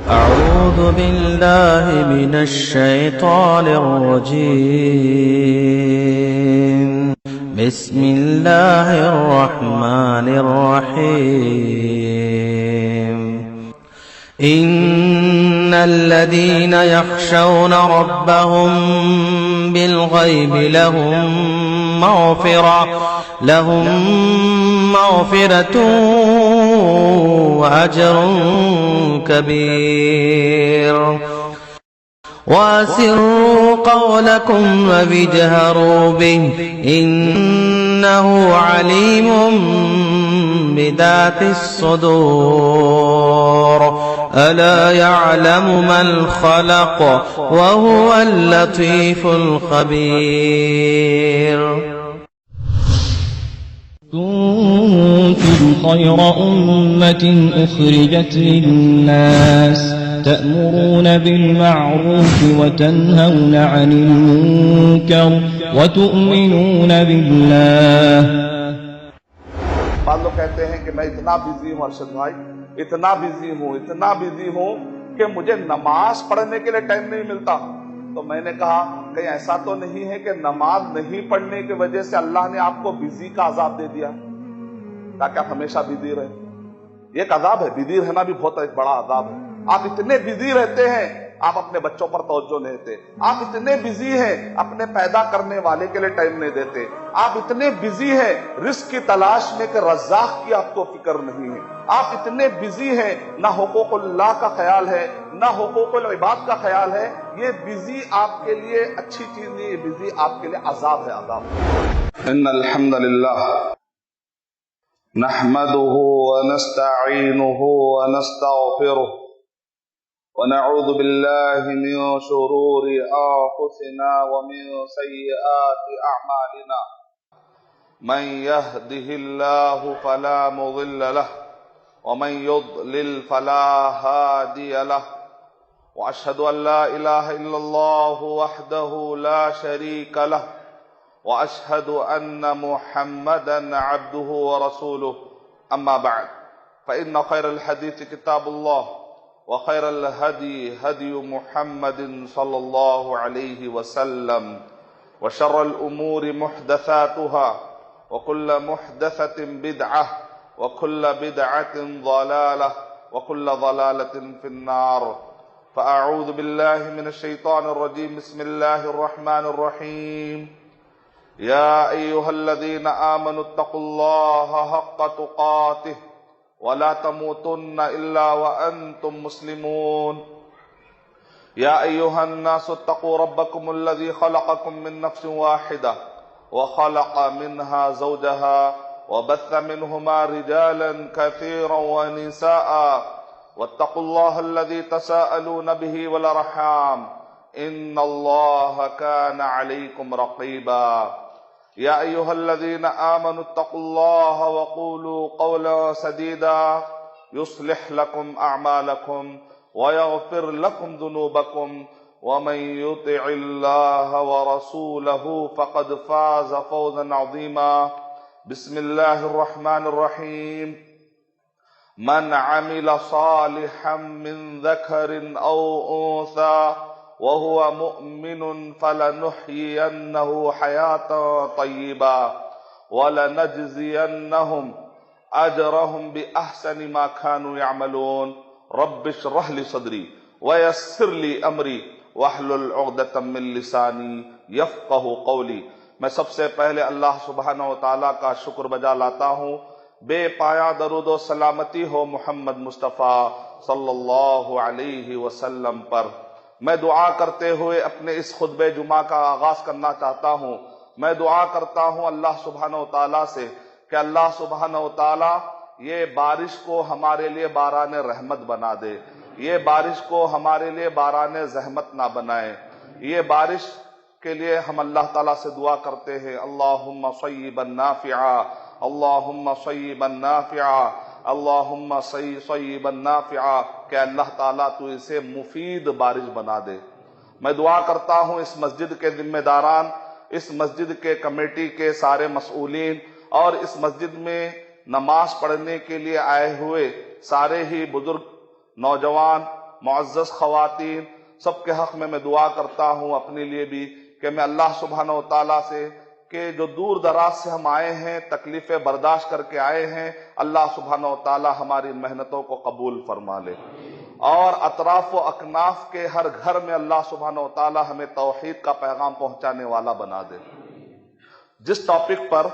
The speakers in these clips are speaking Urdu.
أعوذ بالله من الشيطان الرجيم. بسم الله الرحمن الرحيم. إن الذين يخشون ربهم بالغيب لهم مغفرة وأجر كبير. وأسروا قولكم واجهروا به إنه عليم بذات الصدور. ألا يعلم من خلق وهو اللطيف الخبير. كنتم خير أمة أخرجت للناس تأمرون بالمعروف وتنهون عن المنكر وتؤمنون بالله. بعض لوگ کہتے ہیں کہ میں اتنا بزی ہوں ارشد بھائی، اتنا بزی ہوں کہ مجھے نماز پڑھنے کے لیے ٹائم نہیں ملتا. تو میں نے کہا کہیں ایسا تو نہیں ہے کہ نماز نہیں پڑھنے کی وجہ سے اللہ نے آپ کو بزی کا عذاب دے دیا تاکہ آپ ہمیشہ بزی رہیں؟ یہ ایک عذاب ہے، بزی رہنا بھی بہت ایک بڑا عذاب ہے. آپ اتنے بزی رہتے ہیں، آپ اپنے بچوں پر توجہ نہیں دیتے. آپ اتنے بزی ہیں، اپنے پیدا کرنے والے کے لیے ٹائم نہیں دیتے. آپ اتنے بزی ہیں رزق کی تلاش میں کہ رزاق کی آپ کو فکر نہیں ہے. آپ اتنے بزی ہیں، نہ حقوق اللہ کا خیال ہے نہ حقوق العباد کا خیال ہے. یہ بزی آپ کے لیے اچھی چیز نہیں، یہ بزی آپ کے لیے عذاب ہے، عذاب. ان الحمد للہ نحمده ونستعینه ونستغفره ونعوذ بالله من شرور أنفسنا ومن سيئات أعمالنا. من يهده الله فلا مضل له ومن يضلل فلا هادي له. وأشهد أن لا إله إلا الله وحده لا شريك له وأشهد أن محمدا عبده ورسوله. أما بعد فإن خير الحديث كتاب الله وخير الهدي هدي محمد صلى الله عليه وسلم وشر الأمور محدثاتها وكل محدثة بدعة وكل بدعة ضلالة وكل ضلالة في النار. فأعوذ بالله من الشيطان الرجيم. بسم الله الرحمن الرحيم. يا أيها الذين آمنوا اتقوا الله حق تقاته ولا تموتن إلا وأنتم مسلمون. يا أيها الناس اتقوا ربكم الذي خلقكم من نفس واحدة وخلق منها زوجها وبث منهما رجالا كثيرا ونساء واتقوا الله الذي تساءلون به والأرحام إن الله كان عليكم رقيبا. يا أيها الذين آمنوا اتقوا الله وقولوا قولا سديدا يصلح لكم أعمالكم ويغفر لكم ذنوبكم ومن يطع الله ورسوله فقد فاز فوزا عظيما. بسم الله الرحمن الرحيم. من عمل صالحا من ذكر أو أنثى وهو مؤمن فلنحيينه حياة طيبة ولنجزينهم أجرهم بأحسن ما كانوا يعملون. رب اشرح لي صدري ويسر لي أمري واحلل عقدة من لساني يفقهوا قولي. میں سب سے پہلے اللہ سبحانہ و تعالیٰ کا شکر بجا لاتا ہوں. بے پایا درود و سلامتی ہو محمد مصطفیٰ صلی اللہ علیہ وسلم پر. میں دعا کرتے ہوئے اپنے اس خطبہ جمعہ کا آغاز کرنا چاہتا ہوں. میں دعا کرتا ہوں اللہ سبحانہ و تعالیٰ سے کہ اللہ سبحانہ و تعالیٰ یہ بارش کو ہمارے لیے باران رحمت بنا دے، یہ بارش کو ہمارے لیے باران زحمت نہ بنائے. یہ بارش کے لیے ہم اللہ تعالیٰ سے دعا کرتے ہیں اللہم صیبا نافعا، اللہم صیبا نافعا، اللہم صیبا نافعا، کہ اللہ تعالیٰ تو اسے مفید بارش بنا دے. میں دعا کرتا ہوں اس مسجد کے ذمہ داران، اس مسجد کے کمیٹی کے سارے مسئولین اور اس مسجد میں نماز پڑھنے کے لیے آئے ہوئے سارے ہی بزرگ، نوجوان، معزز خواتین، سب کے حق میں دعا کرتا ہوں، اپنے لیے بھی، کہ میں اللہ سبحانہ و تعالیٰ سے کہ جو دور دراز سے ہم آئے ہیں، تکلیفیں برداشت کر کے آئے ہیں، اللہ سبحانہ و تعالیٰ ہماری محنتوں کو قبول فرما لے، اور اطراف و اکناف کے ہر گھر میں اللہ سبحانہ و تعالیٰ ہمیں توحید کا پیغام پہنچانے والا بنا دے۔ جس ٹاپک پر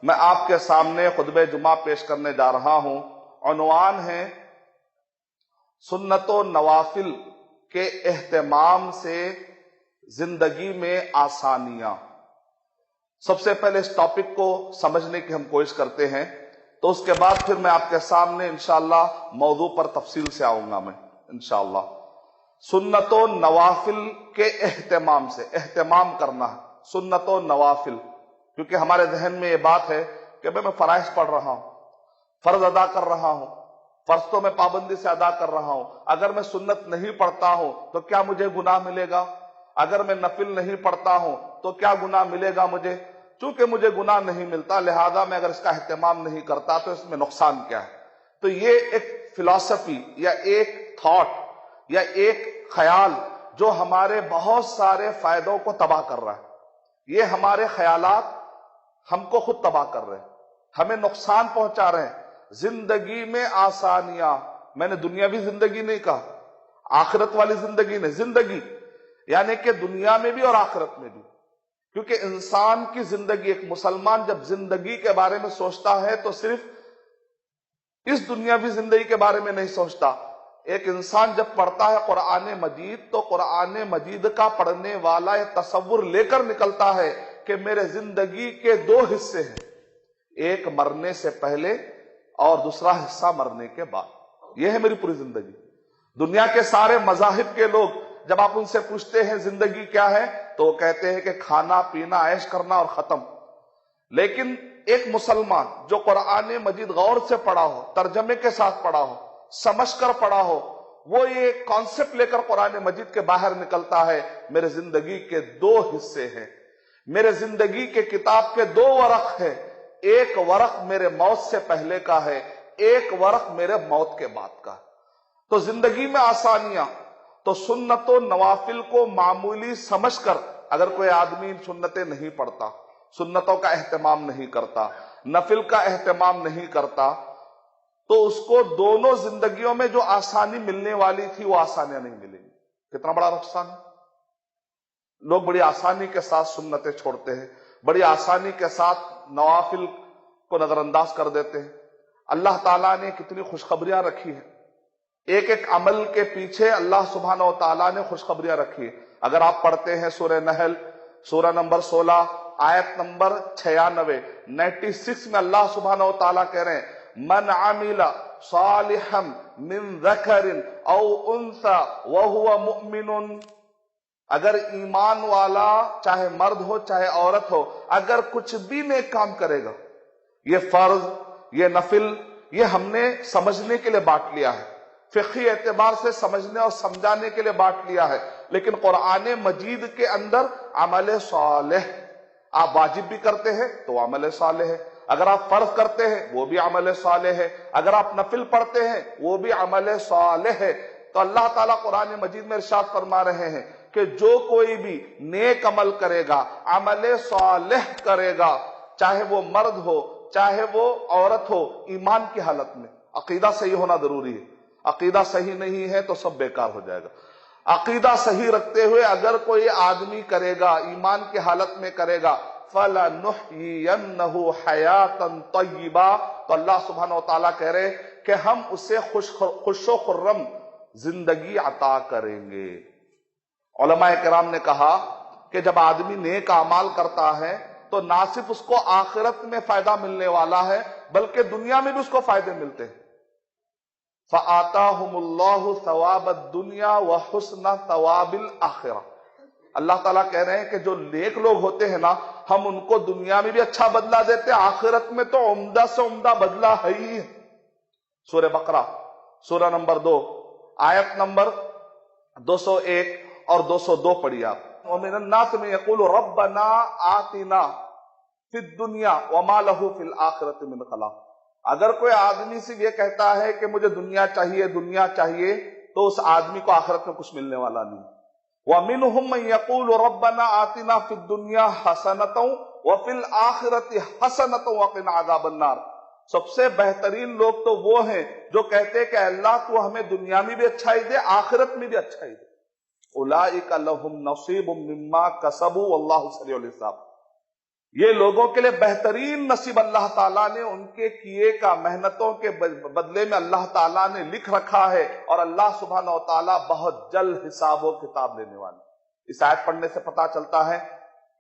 میں آپ کے سامنے خطبہ جمعہ پیش کرنے جا رہا ہوں، عنوان ہے سنت و نوافل کے اہتمام سے زندگی میں آسانیاں۔ سب سے پہلے اس ٹاپک کو سمجھنے کی ہم کوشش کرتے ہیں، تو اس کے بعد پھر میں آپ کے سامنے انشاءاللہ موضوع پر تفصیل سے آؤں گا میں انشاءاللہ۔ سنت و نوافل کے اہتمام سے، اہتمام کرنا ہے سنت و نوافل، کیونکہ ہمارے ذہن میں یہ بات ہے کہ میں فرائض پڑھ رہا ہوں، فرض ادا کر رہا ہوں، فرض تو میں پابندی سے ادا کر رہا ہوں، اگر میں سنت نہیں پڑھتا ہوں تو کیا مجھے گناہ ملے گا؟ اگر میں نفل نہیں پڑھتا ہوں تو کیا گناہ ملے گا مجھے؟ چونکہ مجھے گناہ نہیں ملتا، لہذا میں اگر اس کا اہتمام نہیں کرتا تو اس میں نقصان کیا ہے؟ تو یہ ایک فلسفی یا ایک تھاٹ یا ایک خیال جو ہمارے بہت سارے فائدوں کو تباہ کر رہا ہے، یہ ہمارے خیالات ہم کو خود تباہ کر رہے ہیں، ہمیں نقصان پہنچا رہے ہیں۔ زندگی میں آسانیاں، میں نے دنیاوی زندگی نہیں کہا، آخرت والی زندگی نہیں، زندگی یعنی کہ دنیا میں بھی اور آخرت میں بھی، کیونکہ انسان کی زندگی، ایک مسلمان جب زندگی کے بارے میں سوچتا ہے تو صرف اس دنیاوی زندگی کے بارے میں نہیں سوچتا۔ ایک انسان جب پڑھتا ہے قرآن مجید تو قرآن مجید کا پڑھنے والا یہ تصور لے کر نکلتا ہے کہ میرے زندگی کے دو حصے ہیں، ایک مرنے سے پہلے اور دوسرا حصہ مرنے کے بعد، یہ ہے میری پوری زندگی۔ دنیا کے سارے مذاہب کے لوگ جب آپ ان سے پوچھتے ہیں زندگی کیا ہے تو وہ کہتے ہیں کہ کھانا پینا عیش کرنا اور ختم، لیکن ایک مسلمان جو قرآن مجید غور سے پڑھا ہو، ترجمے کے ساتھ پڑھا ہو، سمجھ کر پڑھا ہو، وہ یہ کانسیپٹ لے کر قرآن مجید کے باہر نکلتا ہے، میرے زندگی کے دو حصے ہیں، میرے زندگی کے کتاب کے دو ورق ہیں، ایک ورق میرے موت سے پہلے کا ہے، ایک ورق میرے موت کے بعد کا ہے۔ تو زندگی میں آسانیاں، تو سنت و نوافل کو معمولی سمجھ کر اگر کوئی آدمی سنتیں نہیں پڑھتا، سنتوں کا اہتمام نہیں کرتا، نفل کا اہتمام نہیں کرتا، تو اس کو دونوں زندگیوں میں جو آسانی ملنے والی تھی وہ آسانیاں نہیں ملیں گی۔ کتنا بڑا نقصان ہے۔ لوگ بڑی آسانی کے ساتھ سنتیں چھوڑتے ہیں، بڑی آسانی کے ساتھ نوافل کو نظر انداز کر دیتے ہیں۔ اللہ تعالیٰ نے کتنی خوشخبریاں رکھی ہیں، ایک ایک عمل کے پیچھے اللہ سبحانہ و تعالیٰ نے خوشخبریاں رکھی ہیں۔ اگر آپ پڑھتے ہیں سورہ نحل، سورہ نمبر 16 آیت نمبر 96 میں اللہ سبحانہ و تعالیٰ کہہ رہے ہیں من عمل صالحا من ذکر او انثى وهو مؤمن، اگر ایمان والا چاہے مرد ہو چاہے عورت ہو، اگر کچھ بھی نیک کام کرے گا، یہ فرض یہ نفل یہ ہم نے سمجھنے کے لیے بانٹ لیا ہے، فقہی اعتبار سے سمجھنے اور سمجھانے کے لیے بانٹ لیا ہے، لیکن قرآن مجید کے اندر عمل صالح، آپ واجب بھی کرتے ہیں تو عمل صالح ہے، اگر آپ فرض کرتے ہیں وہ بھی عمل صالح ہے، اگر آپ نفل پڑھتے ہیں وہ بھی عمل صالح ہے۔ تو اللہ تعالیٰ قرآن مجید میں ارشاد فرما رہے ہیں کہ جو کوئی بھی نیک عمل کرے گا، عمل صالح کرے گا، چاہے وہ مرد ہو چاہے وہ عورت ہو، ایمان کی حالت میں، عقیدہ صحیح ہونا ضروری ہے، عقیدہ صحیح نہیں ہے تو سب بیکار ہو جائے گا۔ عقیدہ صحیح رکھتے ہوئے اگر کوئی آدمی کرے گا، ایمان کی حالت میں کرے گا، فَلَنُحْيِيَنَّهُ حَيَاةً طَيِّبَةً، تو اللہ سبحانہ و تعالیٰ کہہ رہے کہ ہم اسے خوش و خرم زندگی عطا کریں گے۔ علماء کرام نے کہا کہ جب آدمی نیک اعمال کرتا ہے تو نہ صرف اس کو آخرت میں فائدہ ملنے والا ہے بلکہ دنیا میں بھی اس کو فائدے ملتے ہیں۔ فَآتَاهُمُ اللَّهُ ثَوَابَ الدُّنْيَا وَحُسْنَ ثَوَابِ الْآخِرَةِ، اللہ تعالیٰ کہہ رہے ہیں کہ جو نیک لوگ ہوتے ہیں نا، ہم ان کو دنیا میں بھی اچھا بدلہ دیتے، آخرت میں تو عمدہ سے عمدہ بدلہ ہے ہی ہے۔ سورہ بقرہ سورہ نمبر 2 آیت نمبر 201 اور 202 پڑھی آپ۔ وَمِنَ النَّاسِ مَن يَقُولُ رَبَّنَا آتِنَا فِي الدُّنْيَا وَمَا لَهُ فِي الْآخِرَةِ مِنْ خَلَاقٍ، اگر کوئی آدمی سے یہ کہتا ہے کہ مجھے دنیا چاہیے دنیا چاہیے، تو اس آدمی کو آخرت میں کچھ ملنے والا نہیں۔ وَمِنْهُمْ مَنْ يَقُولُ رَبَّنَا آتِنَا فِي الدُّنْيَا حَسَنَةً وَفِي الْآخِرَةِ حَسَنَةً وَقِنَا عَذَابَ النَّارِ۔ سب سے بہترین لوگ تو وہ ہیں جو کہتے کہ اللہ تو ہمیں دنیا میں بھی اچھائی دے، آخرت میں بھی اچھائی دے۔ اولئک لہم نصیب مما کسبوا واللہ سریع الحساب۔ یہ لوگوں کے لیے بہترین نصیب اللہ تعالیٰ نے ان کے کیے کا، محنتوں کے بدلے میں اللہ تعالیٰ نے لکھ رکھا ہے، اور اللہ سبحانہ و تعالیٰ بہت جلد حساب و کتاب لینے والے۔ اس آیت پڑھنے سے پتا چلتا ہے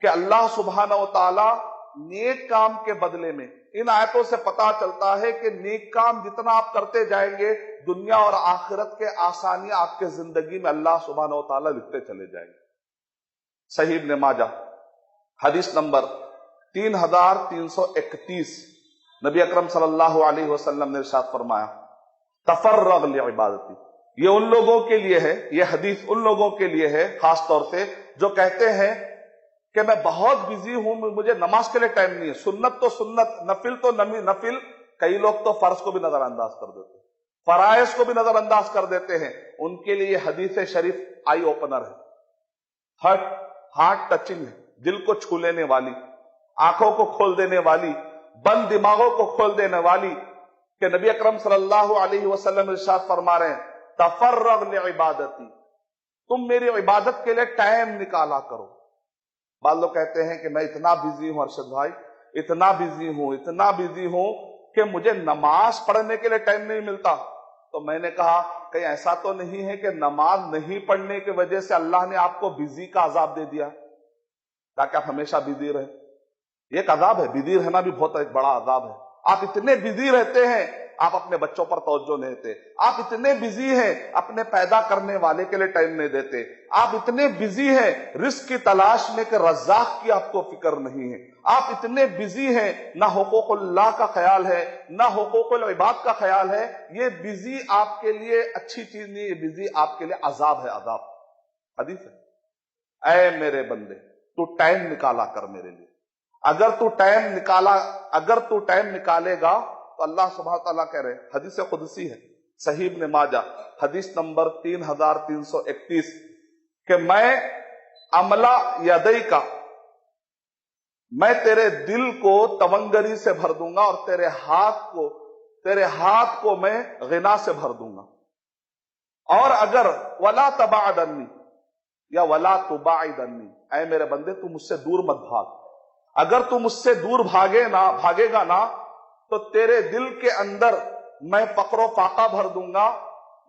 کہ اللہ سبحانہ و تعالیٰ نیک کام کے بدلے میں، ان آیتوں سے پتا چلتا ہے کہ نیک کام جتنا آپ کرتے جائیں گے، دنیا اور آخرت کے آسانیاں آپ کے زندگی میں اللہ سبحانہ و تعالیٰ لکھتے چلے جائیں گے۔ صحیح ابن ماجہ حدیث نمبر 3331، نبی اکرم صلی اللہ علیہ وسلم نے ارشاد فرمایا تفرغ لعبادتی۔ یہ ان لوگوں کے لیے ہے، یہ حدیث ان لوگوں کے لیے ہے خاص طور سے جو کہتے ہیں کہ میں بہت بزی ہوں، مجھے نماز کے لیے ٹائم نہیں ہے۔ سنت تو سنت، نفل تو نفل، کئی لوگ تو فرض کو بھی نظر انداز کر دیتے ہیں، فرائض کو بھی نظر انداز کر دیتے ہیں۔ ان کے لیے یہ حدیث شریف آئی اوپنر ہے، ہارٹ ٹچنگ ہے، دل کو چھو لینے والی، آنکھوں کو کھول دینے والی، بند دماغوں کو کھول دینے والی، کہ نبی اکرم صلی اللہ علیہ وسلم ارشاد فرما رہے ہیں تفرغ لعبادتی، تم میری عبادت کے لیے ٹائم نکالا کرو۔ بعض لوگ کہتے ہیں کہ میں اتنا بزی ہوں ارشد بھائی، اتنا بزی ہوں کہ مجھے نماز پڑھنے کے لیے ٹائم نہیں ملتا۔ تو میں نے کہا کہیں ایسا تو نہیں ہے کہ نماز نہیں پڑھنے کی وجہ سے اللہ نے آپ کو بزی کا عذاب دے دیا تاکہ آپ ہمیشہ بزی رہیں؟ یہ ایک عذاب ہے، بزی رہنا بھی بہت ایک بڑا عذاب ہے۔ آپ اتنے بزی رہتے ہیں، آپ اپنے بچوں پر توجہ نہیں دیتے، آپ اتنے بزی ہیں اپنے پیدا کرنے والے کے لیے ٹائم نہیں دیتے، آپ اتنے بزی ہیں رزق کی تلاش میں کہ رزاق کی آپ کو فکر نہیں ہے، آپ اتنے بزی ہیں نہ حقوق اللہ کا خیال ہے نہ حقوق العباد کا خیال ہے۔ یہ بزی آپ کے لیے اچھی چیز نہیں، یہ بزی آپ کے لیے عذاب ہے، عذاب۔ حدیث ہے اے میرے بندے تو ٹائم نکالا کر میرے لیے، اگر تو ٹائم نکالے گا تو اللہ سبحانہ تعالیٰ کہہ رہے ہیں، حدیث قدسی ہے، صحیح ابن ماجہ حدیث نمبر 3331، کہ میں عملہ یدئی کا، میں تیرے دل کو تونگری سے بھر دوں گا اور تیرے ہاتھ کو میں غنا سے بھر دوں گا۔ اور اگر ولا تباعدنی یا ولا تباعدنی، اے میرے بندے تو مجھ سے دور مت بھاگ، اگر تو مجھ سے دور بھاگے گا نا تو تیرے دل کے اندر میں فقر و فاقہ بھر دوں گا،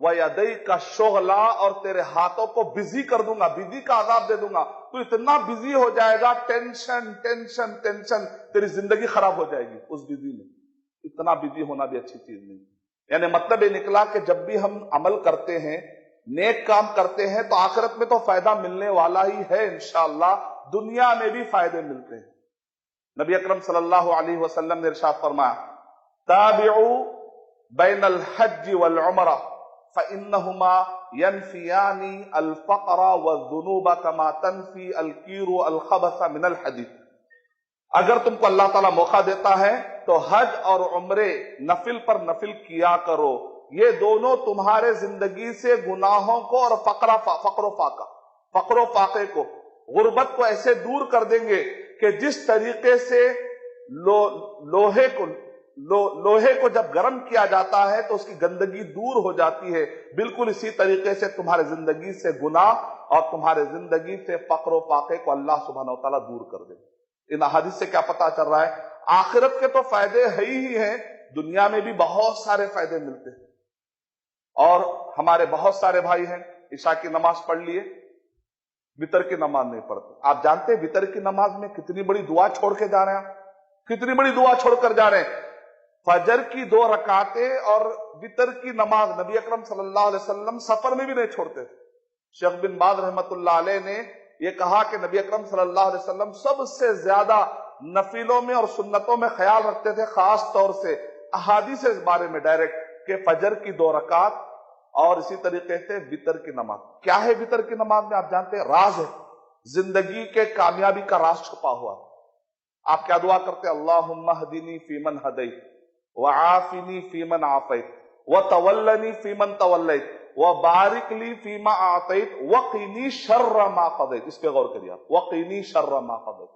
وَيَدَيْكَ شُغْلًا، اور تیرے ہاتھوں کو بزی کر دوں گا، بزی کا عذاب دے دوں گا۔ تو اتنا بزی ہو جائے گا، ٹینشن تیری زندگی خراب ہو جائے گی اس بزی میں۔ اتنا بزی ہونا بھی اچھی چیز نہیں۔ یعنی مطلب یہ نکلا کہ جب بھی ہم عمل کرتے ہیں، نیک کام کرتے ہیں، تو آخرت میں تو فائدہ ملنے والا ہی ہے انشاءاللہ، دنیا میں بھی فائدے ملتے ہیں۔ نبی اکرم صلی اللہ علیہ وسلم نے ارشاد فرمایا تابعوا بین الحج والعمرہ فإنہما ينفیان الفقر والذنوب کما تنفی الکیر الخبث من الحدید۔ اگر تم کو اللہ تعالیٰ موقع دیتا ہے تو حج اور عمرے نفل پر نفل کیا کرو، یہ دونوں تمہارے زندگی سے گناہوں کو اور فقر و فاقے کو، غربت کو ایسے دور کر دیں گے کہ جس طریقے سے لوہے کو جب گرم کیا جاتا ہے تو اس کی گندگی دور ہو جاتی ہے، بالکل اسی طریقے سے تمہارے زندگی سے گناہ اور تمہارے زندگی سے فقر و فاقے کو اللہ سبحانہ و تعالیٰ دور کر دے۔ ان احادیث سے کیا پتا چل رہا ہے؟ آخرت کے تو فائدے ہے ہی ہیں، دنیا میں بھی بہت سارے فائدے ملتے ہیں۔ اور ہمارے بہت سارے بھائی ہیں عشاء کی نماز پڑھ لیے، وتر کی نماز نہیں پڑھتے۔ آپ جانتے ہیں وتر کی نماز میں کتنی بڑی دعا چھوڑ کے جا رہے ہیں، کتنی بڑی دعا چھوڑ کر جا رہے ہیں۔ فجر کی 2 رکعتیں اور وتر کی نماز نبی اکرم صلی اللہ علیہ وسلم سفر میں بھی نہیں چھوڑتے تھے۔ شیخ بن باز رحمت اللہ علیہ نے یہ کہا کہ نبی اکرم صلی اللہ علیہ وسلم سب سے زیادہ نفلوں میں اور سنتوں میں خیال رکھتے تھے، خاص طور سے احادیث اس بارے میں ڈائریکٹ، کہ فجر کی 2 رکعت اور اسی طریقے سے وتر کی نماز۔ کیا ہے وتر کی نماز میں؟ آپ جانتے ہیں راز ہے، زندگی کے کامیابی کا راز چھپا ہوا۔ آپ کیا دعا کرتے ہیں؟ اللہم اہدنی فیمن ہدیت وعافنی فیمن عافیت وتولنی فیمن تولیت وَبَارِكْ لِي فِي مَا أَعْطَيْتَ وَقِنِي شَرَّ مَا قَضَيْتَ، اس پہ غور کریے آپ، وَقِنِي شَرَّ مَا قَضَيْتَ،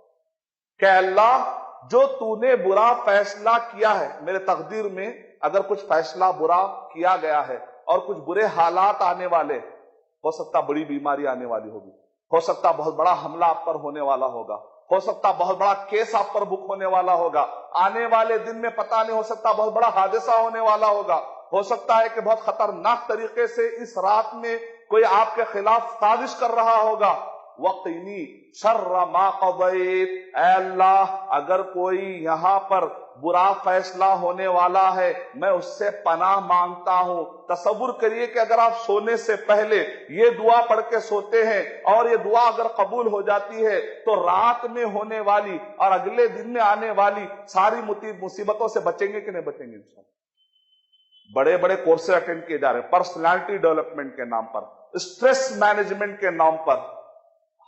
کہ اللہ جو تو نے برا فیصلہ کیا ہے، میرے تقدیر میں اگر کچھ فیصلہ برا کیا گیا ہے اور کچھ برے حالات آنے والے، ہو سکتا بڑی بیماری آنے والی ہوگی، ہو سکتا بہت بڑا حملہ آپ پر ہونے والا ہوگا، ہو سکتا بہت بڑا کیس آپ پر بک ہونے والا ہوگا، آنے والے دن میں پتہ نہیں، ہو سکتا بہت بڑا حادثہ ہونے والا ہوگا، ہو سکتا ہے کہ بہت خطرناک طریقے سے اس رات میں کوئی آپ کے خلاف سازش کر رہا ہوگا۔ وَقِنِي شَرَّ مَا قَضَيْتَ، اے اللہ اگر کوئی یہاں پر برا فیصلہ ہونے والا ہے میں اس سے پناہ مانگتا ہوں۔ تصور کریے کہ اگر آپ سونے سے پہلے یہ دعا پڑھ کے سوتے ہیں اور یہ دعا اگر قبول ہو جاتی ہے تو رات میں ہونے والی اور اگلے دن میں آنے والی ساری مصیبتوں سے بچیں گے کہ نہیں بچیں گے؟ انشاءاللہ بڑے بڑے کورسز اٹینڈ کیے جا رہے ہیں، پرسنالٹی ڈیولپمنٹ کے نام پر، اسٹریس مینجمنٹ کے نام پر،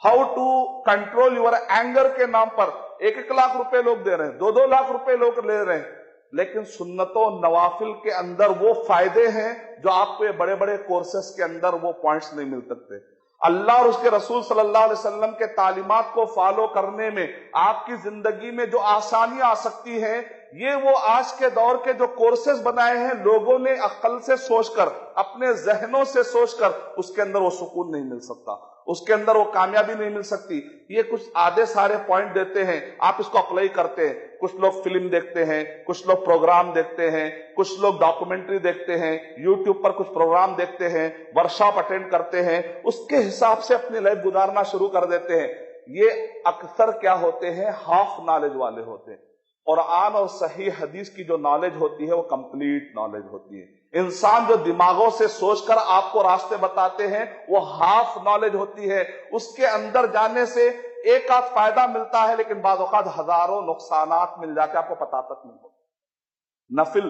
how to control your anger کے نام پر 1-1 لاکھ روپے لوگ دے رہے ہیں، 2-2 لاکھ روپے لوگ لے رہے ہیں، لیکن سنت و نوافل کے اندر وہ فائدے ہیں جو آپ کو بڑے بڑے کورسز کے اندر وہ پوائنٹس نہیں مل سکتے۔ اللہ اور اس کے رسول صلی اللہ علیہ وسلم کے تعلیمات کو فالو کرنے میں آپ کی زندگی میں جو آسانیاں آ سکتی ہیں، یہ وہ آج کے دور کے جو کورسز بنائے ہیں لوگوں نے عقل سے سوچ کر، اپنے ذہنوں سے سوچ کر، اس کے اندر وہ سکون نہیں مل سکتا، اس کے اندر وہ کامیابی نہیں مل سکتی۔ یہ کچھ آدھے سارے پوائنٹ دیتے ہیں، آپ اس کو اپلائی کرتے ہیں، کچھ لوگ فلم دیکھتے ہیں، کچھ لوگ پروگرام دیکھتے ہیں، کچھ لوگ ڈاکومنٹری دیکھتے ہیں، یوٹیوب پر کچھ پروگرام دیکھتے ہیں، ورکشاپ اٹینڈ کرتے ہیں، اس کے حساب سے اپنی لائف گزارنا شروع کر دیتے ہیں۔ یہ اکثر کیا ہوتے ہیں؟ ہاف نالج والے ہوتے ہیں۔ قرآن اور صحیح حدیث کی جو نالج ہوتی ہے وہ کمپلیٹ نالج ہوتی ہے۔ انسان جو دماغوں سے سوچ کر آپ کو راستے بتاتے ہیں وہ ہاف نالج ہوتی ہے، اس کے اندر جانے سے ایک آدھ فائدہ ملتا ہے لیکن بعض اوقات ہزاروں نقصانات مل جاتے آپ کو پتہ تک نہیں ہوتا۔ نفل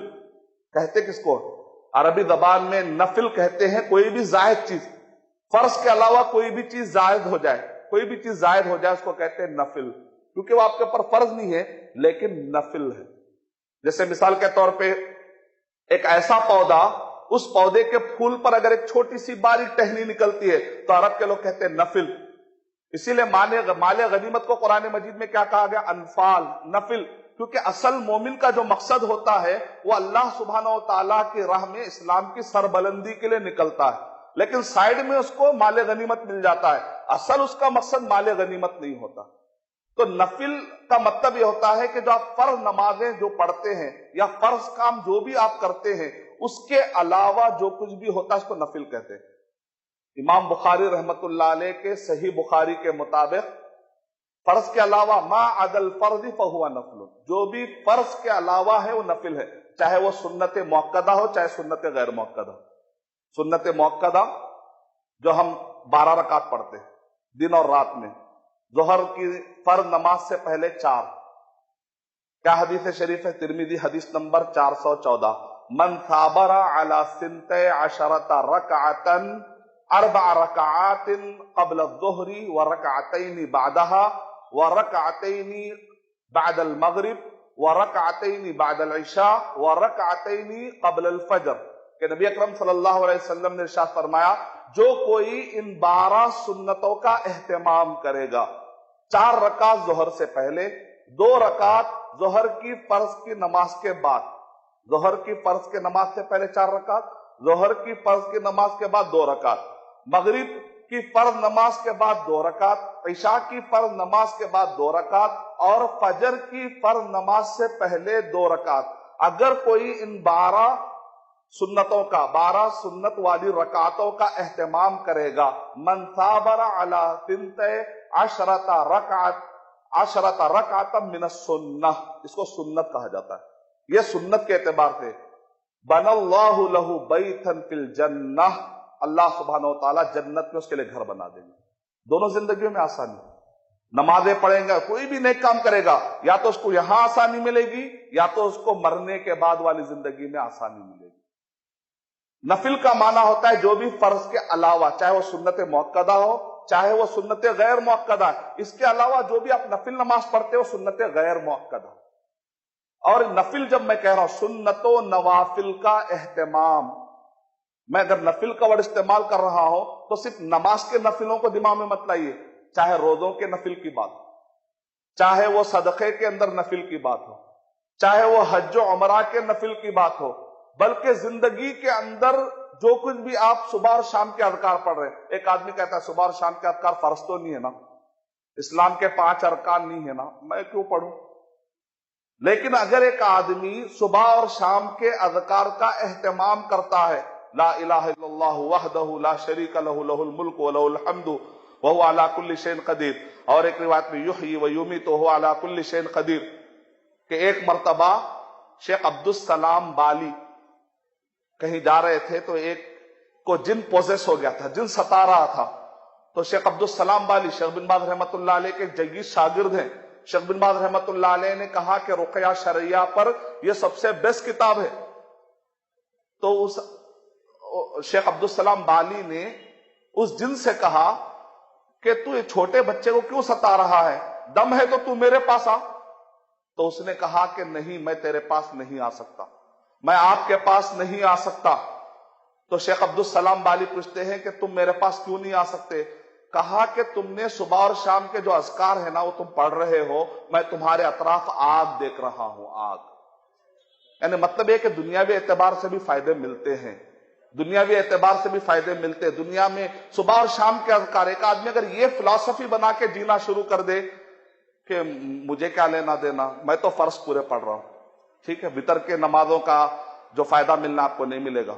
کہتے کس کو؟ عربی زبان میں نفل کہتے ہیں کوئی بھی زائد چیز، فرض کے علاوہ کوئی بھی چیز زائد ہو جائے، کوئی بھی چیز زائد ہو جائے اس کو کہتے ہیں نفل، کیونکہ وہ آپ کے اوپر فرض نہیں ہے لیکن نفل ہے۔ جیسے مثال کے طور پہ ایک ایسا پودا، اس پودے کے پھول پر اگر ایک چھوٹی سی باریک ٹہنی نکلتی ہے تو عرب کے لوگ کہتے ہیں نفل۔ اسی لیے مال غنیمت کو قرآن مجید میں کیا کہا گیا؟ انفال، نفل، کیونکہ اصل مومن کا جو مقصد ہوتا ہے وہ اللہ سبحانہ و تعالیٰ کی راہ میں اسلام کی سربلندی کے لیے نکلتا ہے، لیکن سائیڈ میں اس کو مال غنیمت مل جاتا ہے، اصل اس کا مقصد مال غنیمت نہیں ہوتا۔ تو نفل کا مطلب یہ ہوتا ہے کہ جو آپ فرض نمازیں جو پڑھتے ہیں یا فرض کام جو بھی آپ کرتے ہیں اس کے علاوہ جو کچھ بھی ہوتا ہے اس کو نفل کہتے ہیں۔ امام بخاری رحمت اللہ علیہ کے صحیح بخاری کے مطابق فرض کے علاوہ ما عدا الفرض فہو نفل، جو بھی فرض کے علاوہ ہے وہ نفل ہے، چاہے وہ سنت مؤکدہ ہو چاہے سنت غیر مؤکدہ ہو۔ سنت مؤکدہ جو ہم 12 رکعت پڑھتے ہیں دن اور رات میں، ظہر کی فرض نماز سے پہلے 4، کیا حدیث شریف ہے؟ ترمذی حدیث نمبر 414، من ثابر علی 12 رکعتا 4 رکعات قبل الظہر ورکعتین بعدها ورکعتین بعد المغرب ورکعتین بعد العشاء ورکعتین قبل الفجر، کہ نبی اکرم صلی اللہ علیہ وسلم نے ارشاد فرمایا جو کوئی ان 12 سنتوں کا اہتمام کرے گا، 4 رکعت ظہر سے پہلے، 2 رکعت ظہر کی فرض کی نماز کے بعد، ظہر کی فرض کے نماز سے پہلے 4 رکعت، ظہر کی فرض کی نماز کے بعد 2 رکعت، مغرب کی فرض نماز کے بعد 2 رکعت، عشاء کی فرض نماز کے بعد 2 رکعت اور فجر کی فرض نماز سے پہلے 2 رکعت۔ اگر کوئی ان 12 سنتوں کا، 12 سنت والی رکعتوں کا اہتمام کرے گا، من ثابر علی 12 رکعت من السنہ، اس کو سنت کہا جاتا ہے۔ یہ سنت کے اعتبار سے بن اللہ لہ بیتا فی الجنہ، اللہ سبحانہ و تعالیٰ جنت میں اس کے لیے گھر بنا دیں گے۔ دونوں زندگیوں میں آسانی، نمازیں پڑھیں گا، کوئی بھی نیک کام کرے گا، یا تو اس کو یہاں آسانی ملے گی یا تو اس کو مرنے کے بعد والی زندگی میں آسانی ملے گی۔ نفل کا معنی ہوتا ہے جو بھی فرض کے علاوہ، چاہے وہ سنت مؤکدہ ہو چاہے وہ سنت غیر مؤکدہ، اس کے علاوہ جو بھی آپ نفل نماز پڑھتے ہو سنت غیر مؤکدہ۔ اور نفل جب میں کہہ رہا ہوں سنت و نوافل کا اہتمام، میں اگر نفل کا ورڈ استعمال کر رہا ہوں تو صرف نماز کے نفلوں کو دماغ میں مت لائیے، چاہے روزوں کے نفل کی بات، چاہے وہ صدقے کے اندر نفل کی بات ہو، چاہے وہ حج و عمرہ کے نفل کی بات ہو، بلکہ زندگی کے اندر جو کچھ بھی آپ صبح اور شام کے اذکار پڑھ رہے ہیں۔ ایک آدمی کہتا ہے صبح اور شام کے اذکار فرض تو نہیں ہے نا، اسلام کے 5 ارکان نہیں ہے نا، میں کیوں پڑھوں؟ لیکن اگر ایک آدمی صبح اور شام کے اذکار کا اہتمام کرتا ہے، لا الہ الا اللہ وحدہ لا شریک لہ لہ الملک ولہ الحمد وہو علی کل شیء قدیر، اور ایک روایت میں یحیی ویمیت وہو علی کل شیء قدیر، کہ ایک مرتبہ شیخ عبدالسلام بالی کہیں جا رہے تھے تو ایک کو جن پوزیس ہو گیا تھا، جن ستا رہا تھا، تو شیخ عبدالسلام بالی شیخ بن باز رحمت اللہ علیہ کے جگیز شاگرد ہیں، شیخ بن باز رحمت اللہ علیہ نے کہا کہ رقیہ شرعیہ پر یہ سب سے بیسٹ کتاب ہے، تو اس شیخ عبدالسلام بالی نے اس جن سے کہا کہ تو چھوٹے بچے کو کیوں ستا رہا ہے، دم ہے تو تو میرے پاس آ۔ تو اس نے کہا کہ نہیں، میں تیرے پاس نہیں آ سکتا، میں آپ کے پاس نہیں آ سکتا۔ تو شیخ عبدالسلام بالی پوچھتے ہیں کہ تم میرے پاس کیوں نہیں آ سکتے؟ کہا کہ تم نے صبح اور شام کے جو اذکار ہیں نا وہ تم پڑھ رہے ہو، میں تمہارے اطراف آگ دیکھ رہا ہوں، آگ۔ یعنی مطلب یہ کہ دنیاوی اعتبار سے بھی فائدے ملتے ہیں، دنیاوی اعتبار سے بھی فائدے ملتے ہیں دنیا میں صبح اور شام کے اذکار۔ ایک آدمی اگر یہ فلسفی بنا کے جینا شروع کر دے کہ مجھے کیا لینا دینا، میں تو فرض پورے پڑھ رہا ہوں، ٹھیک ہے، وتر کے نمازوں کا جو فائدہ ملنا آپ کو نہیں ملے گا،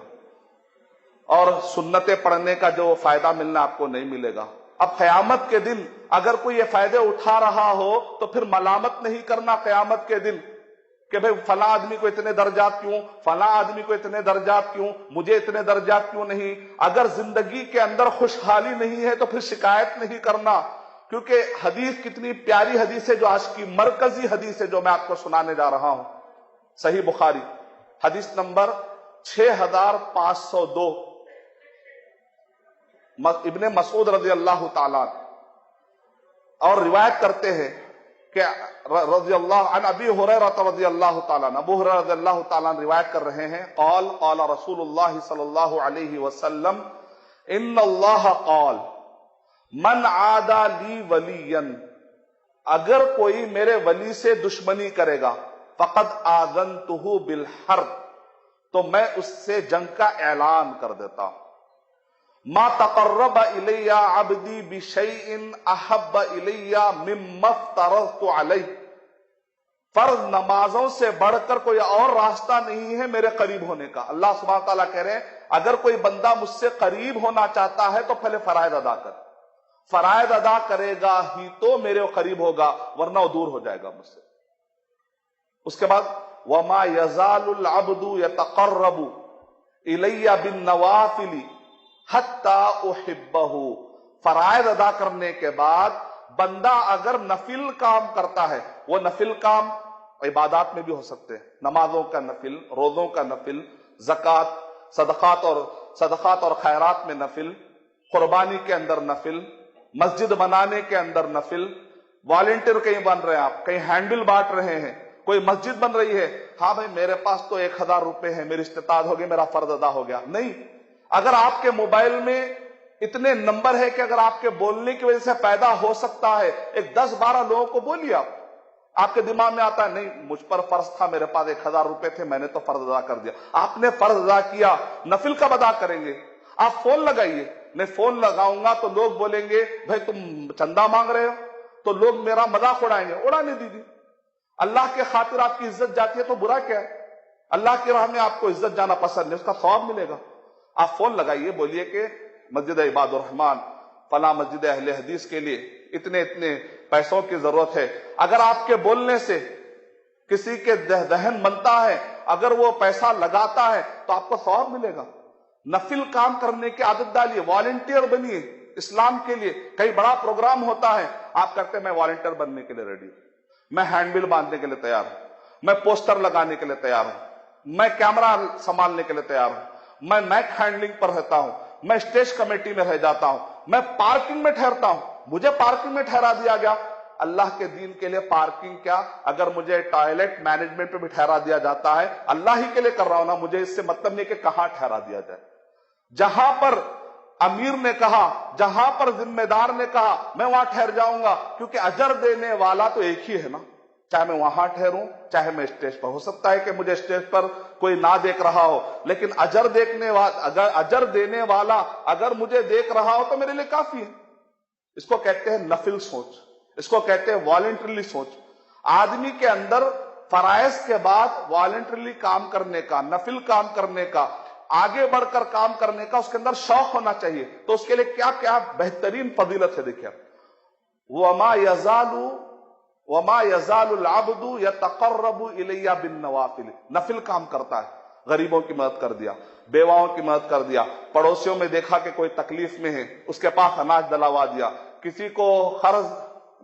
اور سنتیں پڑھنے کا جو فائدہ ملنا آپ کو نہیں ملے گا۔ اب قیامت کے دن اگر کوئی یہ فائدے اٹھا رہا ہو تو پھر ملامت نہیں کرنا قیامت کے دن کہ بھئی فلاں آدمی کو اتنے درجات کیوں، فلاں آدمی کو اتنے درجات کیوں، مجھے اتنے درجات کیوں نہیں۔ اگر زندگی کے اندر خوشحالی نہیں ہے تو پھر شکایت نہیں کرنا، کیونکہ حدیث کتنی پیاری حدیث ہے جو آج کی مرکزی حدیث ہے جو میں آپ کو سنانے جا رہا ہوں، صحیح بخاری حدیث نمبر 6502، ابن مسعود رضی اللہ تعالیٰ اور روایت کرتے ہیں کہ رضی اللہ عن ابی ہریرہ رضی اللہ تعالیٰ عنہ، ابو ہریرہ رضی اللہ تعالیٰ عنہ روایت کر رہے ہیں، قال قال رسول اللہ صلی اللہ علیہ وسلم ان اللہ قال من عادى لی ولیا، اگر کوئی میرے ولی سے دشمنی کرے گا، فقد آذنتہ بالحرب، تو میں اس سے جنگ کا اعلان کر دیتا ہوں۔ ما تقرب الی عبدی بشیء احب الی مما افترضت علیہ، فرض نمازوں سے بڑھ کر کوئی اور راستہ نہیں ہے میرے قریب ہونے کا۔ اللہ سبحانہ تعالیٰ کہہ رہے ہیں اگر کوئی بندہ مجھ سے قریب ہونا چاہتا ہے تو پہلے فرائض ادا کر، فرائض ادا کرے گا ہی تو میرے قریب ہوگا، ورنہ وہ دور ہو جائے گا مجھ سے۔ اس کے بعد وما یزال العبد یتقرب الی بالنوافل حتی احبہ، فرائض ادا کرنے کے بعد بندہ اگر نفل کام کرتا ہے، وہ نفل کام عبادات میں بھی ہو سکتے ہیں، نمازوں کا نفل، روزوں کا نفل، زکوٰۃ، صدقات اور خیرات میں نفل، قربانی کے اندر نفل، مسجد بنانے کے اندر نفل، والنٹیئر کہیں بن رہے ہیں آپ، کہیں ہینڈل بانٹ رہے ہیں، کوئی مسجد بن رہی ہے، ہاں بھائی میرے پاس تو 1000 روپے ہے، میری استطاعت ہوگی، میرا فرض ادا ہو گیا، نہیں۔ اگر آپ کے موبائل میں اتنے نمبر ہے کہ اگر آپ کے بولنے کی وجہ سے پیدا ہو سکتا ہے، ایک 10-12 لوگوں کو بولیے، آپ کے دماغ میں آتا ہے نہیں مجھ پر فرض تھا، میرے پاس 1000 روپے تھے، میں نے تو فرض ادا کر دیا، آپ نے فرض ادا کیا، نفل کب ادا کریں گے؟ آپ فون لگائیے، میں فون لگاؤں گا تو لوگ بولیں گے بھائی تم چندہ مانگ رہے ہو، تو لوگ میرا مذاق اڑائیں گے، اڑانے دیجیے، اللہ کے خاطر آپ کی عزت جاتی ہے تو برا کیا ہے؟ اللہ کی راہ میں آپ کو عزت جانا پسند ہے، اس کا ثواب ملے گا۔ آپ فون لگائیے، بولیے کہ مسجد عباد الرحمان فلاں مسجد اہل حدیث کے لیے اتنے پیسوں کی ضرورت ہے۔ اگر آپ کے بولنے سے کسی کے ذہن بنتا ہے، اگر وہ پیسہ لگاتا ہے تو آپ کو ثواب ملے گا۔ نفل کام کرنے کی عادت ڈالیے، والنٹیئر بنیے اسلام کے لیے۔ کئی بڑا پروگرام ہوتا ہے، آپ کہتے ہیں میں والنٹیئر بننے کے لیے ریڈی ہوں، میں ہینڈ بل باندھنے کے لیے تیار ہوں، میں پوسٹر لگانے کے لیے تیار ہوں، میں کیمرہ سنبھالنے کے لیے تیار ہوں، میں مائک ہینڈلنگ پر رہتا ہوں، میں اسٹیج کمیٹی میں رہ جاتا ہوں، میں پارکنگ میں ٹھہرتا ہوں، مجھے پارکنگ میں ٹھہرا دیا گیا۔ اللہ کے دین کے لیے پارکنگ کیا، اگر مجھے ٹوائلٹ مینجمنٹ پہ بھی ٹھہرا دیا جاتا ہے، اللہ ہی کے لیے کر رہا ہوں نا، مجھے اس سے مطلب نہیں کہ کہاں ٹھہرا دیا جائے۔ جہاں پر امیر نے کہا، جہاں پر ذمہ دار نے کہا میں وہاں ٹھہر جاؤں گا، کیونکہ اجر دینے والا تو ایک ہی ہے نا، چاہے میں وہاں ٹھہروں چاہے میں اسٹیج پر. ہو سکتا ہے کہ مجھے اسٹیج پر کوئی نہ دیکھ رہا ہو، لیکن اجر دینے والا اگر مجھے دیکھ رہا ہو تو میرے لیے کافی ہے. اس کو کہتے ہیں نفل سوچ، اس کو کہتے ہیں والنٹریلی سوچ. آدمی کے اندر فرائض کے بعد والنٹریلی کام کرنے کا، نفل کام کرنے کا، آگے بڑھ کر کام کرنے کا اس کے اندر شوق ہونا چاہیے. تو اس کے لیے کیا کیا بہترین فضیلت ہے. دیکھیں، وما يزال العبد يتقرب الي بالنوافل، نفل کام کرتا ہے. غریبوں کی مدد کر دیا، بیواؤں کی مدد کر دیا، پڑوسیوں میں دیکھا کہ کوئی تکلیف میں ہے اس کے پاس اناج دلوا دیا. کسی کو قرض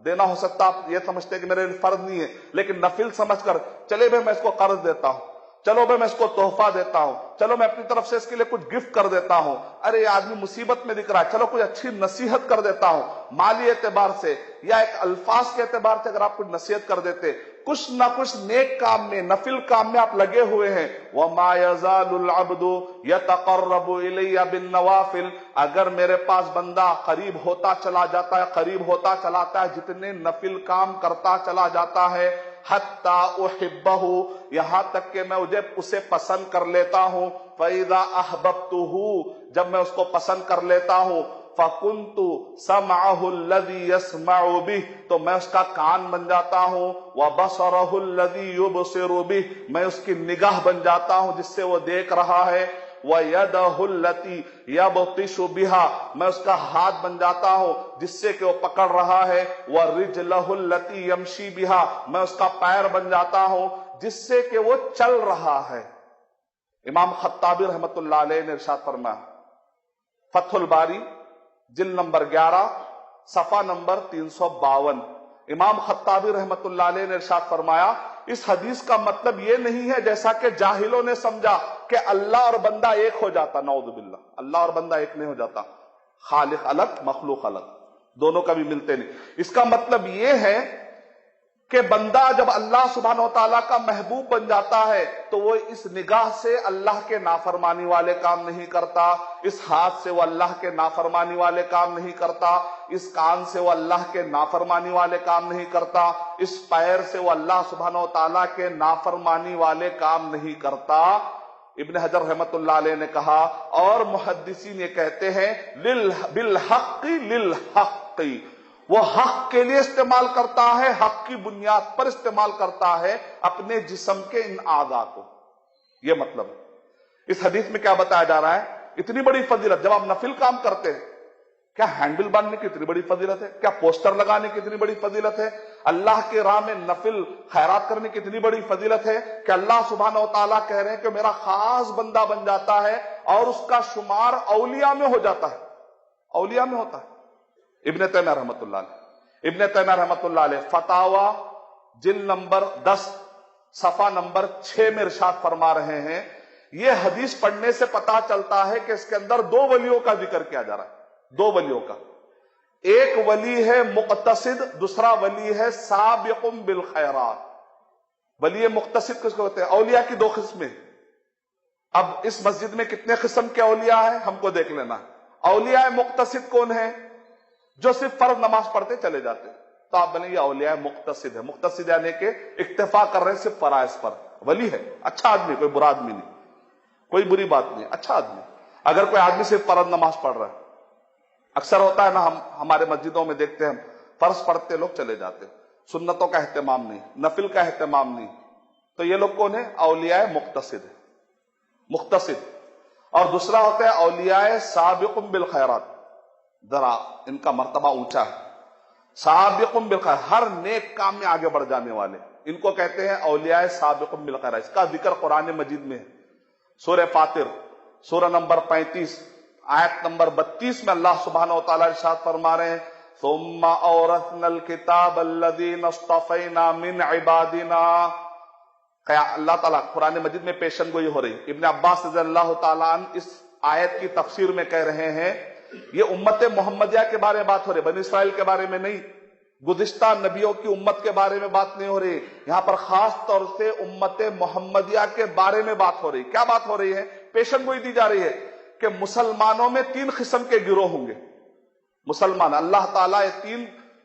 دینا ہو سکتا آپ یہ سمجھتے کہ میرے فرض نہیں ہے، لیکن نفل سمجھ کر چلے بھائی میں اس کو قرض دیتا ہوں، چلو بھائی میں اس کو تحفہ دیتا ہوں، چلو میں اپنی طرف سے اس کے لیے کچھ گفٹ کر دیتا ہوں. ارے یہ آدمی مصیبت میں دکھ رہا ہے، چلو کوئی اچھی نصیحت کر دیتا ہوں. مالی اعتبار سے یا ایک الفاظ کے اعتبار سے اگر آپ کچھ نصیحت کر دیتے، کچھ نہ کچھ نیک کام میں، نفل کام میں آپ لگے ہوئے ہیں. وَمَا يَزَالُ الْعَبْدُ يَتَقَرَّبُ إِلَيَّ بِالنَّوَافِلِ، اگر میرے پاس بندہ قریب ہوتا چلا جاتا ہے، قریب ہوتا چلاتا ہے، جتنے نفل کام کرتا چلا جاتا ہے، حَتَّى أُحِبَّهُ، یہاں تک کہ میں اسے پسند کر لیتا ہوں. فَإِذَا أَحْبَبْتُهُ، جب میں اس کو پسند کر لیتا ہوں، فَكُنْتُ سَمْعَهُ الَّذِي يَسْمَعُ بِهِ، تو میں اس کا کان بن جاتا ہوں. وَبَصَرَهُ الَّذِي يُبْصِرُ بِهِ، میں اس کی نگاہ بن جاتا ہوں جس سے وہ دیکھ رہا ہے. وَيَدَهُ الَّتِي يَبْطِشُ بِهَا، میں اس کا ہاتھ بن جاتا ہوں جس سے کہ وہ پکڑ رہا ہے. وَرِجْلَهُ الَّتِي يَمْشِي بِهَا، میں اس کا پیر بن جاتا ہوں جس سے کہ وہ چل رہا ہے. امام خطابی رحمت اللہ علیہ نے ارشاد فرمایا، فتح الباری جلد نمبر 11 صفحہ نمبر 352، امام خطابی رحمت اللہ علیہ نے ارشاد فرمایا اس حدیث کا مطلب یہ نہیں ہے جیسا کہ جاہلوں نے سمجھا کہ اللہ اور بندہ ایک ہو جاتا. نعوذ باللہ، اللہ اور بندہ ایک نہیں ہو جاتا، خالق الگ مخلوق الگ، دونوں کبھی ملتے نہیں. اس کا مطلب یہ ہے کہ بندہ جب اللہ سبحانہ و تعالیٰ کا محبوب بن جاتا ہے تو وہ اس نگاہ سے اللہ کے نافرمانی والے کام نہیں کرتا، اس ہاتھ سے وہ اللہ کے نافرمانی والے کام نہیں کرتا، اس کان سے وہ اللہ کے نافرمانی والے کام نہیں کرتا، اس پیر سے وہ اللہ سبحانہ و تعالیٰ کے نافرمانی والے کام نہیں کرتا. ابن حجر رحمت اللہ علیہ نے کہا، اور محدثین یہ کہتے ہیں بالحق للحق، وہ حق کے لیے استعمال کرتا ہے، حق کی بنیاد پر استعمال کرتا ہے اپنے جسم کے ان اعضاء کو. یہ مطلب ہے. اس حدیث میں کیا بتایا جا رہا ہے؟ اتنی بڑی فضیلت. جب آپ نفل کام کرتے ہیں، کیا ہینڈل باندھنے کی اتنی بڑی فضیلت ہے؟ کیا پوسٹر لگانے کی اتنی بڑی فضیلت ہے؟ اللہ کے راہ میں نفل خیرات کرنے کی اتنی بڑی فضیلت ہے کہ اللہ سبحانہ و تعالیٰ کہہ رہے ہیں کہ میرا خاص بندہ بن جاتا ہے اور اس کا شمار اولیاء میں ہو جاتا ہے، اولیاء میں ہوتا ہے. ابن تیمیہ رحمت اللہ علیہ فتاوا جلد نمبر 10 صفحہ نمبر 6 میں ارشاد فرما رہے ہیں، یہ حدیث پڑھنے سے پتا چلتا ہے کہ اس کے اندر 2 ولیوں کا ذکر کیا جا رہا ہے. 2 ولیوں کا، ایک ولی ہے مقتصد، دوسرا ولی ہے سابق بالخیرات. ولی مقتصد کس کو کہتے ہیں؟ اولیاء کی 2 قسمیں. اب اس مسجد میں کتنے قسم کے اولیاء ہیں ہم کو دیکھ لینا. اولیاء مقتصد کون ہیں؟ جو صرف فرض نماز پڑھتے چلے جاتے، تو آپ بولیں یہ اولیاء مقتصد ہے. مقتصد یعنی کہ اکتفا کر رہے ہیں صرف فرائض پر. ولی ہے، اچھا آدمی، کوئی برا آدمی نہیں، کوئی بری بات نہیں، اچھا آدمی. اگر کوئی آدمی صرف فرض نماز پڑھ رہا ہے، اکثر ہوتا ہے نا، ہم ہمارے مسجدوں میں دیکھتے ہیں فرض پڑھتے لوگ چلے جاتے، سنتوں کا اہتمام نہیں، نفل کا اہتمام نہیں. تو یہ لوگ کون ہیں؟ اولیاء مقتصد ہے، مقتصد. اور دوسرا ہوتا ہے اولیاء سابق بالخیرات. ذرا ان کا مرتبہ اونچا ہے. سابق بالخیر، ہر نیک کام میں آگے بڑھ جانے والے، ان کو کہتے ہیں اولیاء سابق بالخیر. اس کا ذکر قرآن مجید میں ہے. سورہ فاطر سورہ نمبر 35 آیت نمبر 32 میں اللہ سبحانہ و تعالیٰ ارشاد فرما رہے ہیں، ثم اورثنا الکتاب الذین اصطفینا من عبادنا. اللہ تعالیٰ قرآن مجید میں پیشن گوئی ہو رہی. ابن عباس رضی اللہ تعالیٰ عنہ اس آیت کی تفسیر میں کہہ رہے ہیں یہ امت محمدیہ کے بارے میں بات ہو رہی، بنی اسرائیل کے بارے میں نہیں، گزشتہ نبیوں کی امت کے بارے میں بات نہیں ہو رہی. یہاں پر خاص طور سے امت محمدیہ کے بارے میں بات ہو رہی. کیا بات ہو رہی ہے؟ پیشن گوئی دی جا رہی ہے کہ مسلمانوں میں 3 قسم کے گروہ ہوں گے. مسلمان اللہ تعالیٰ یہ 3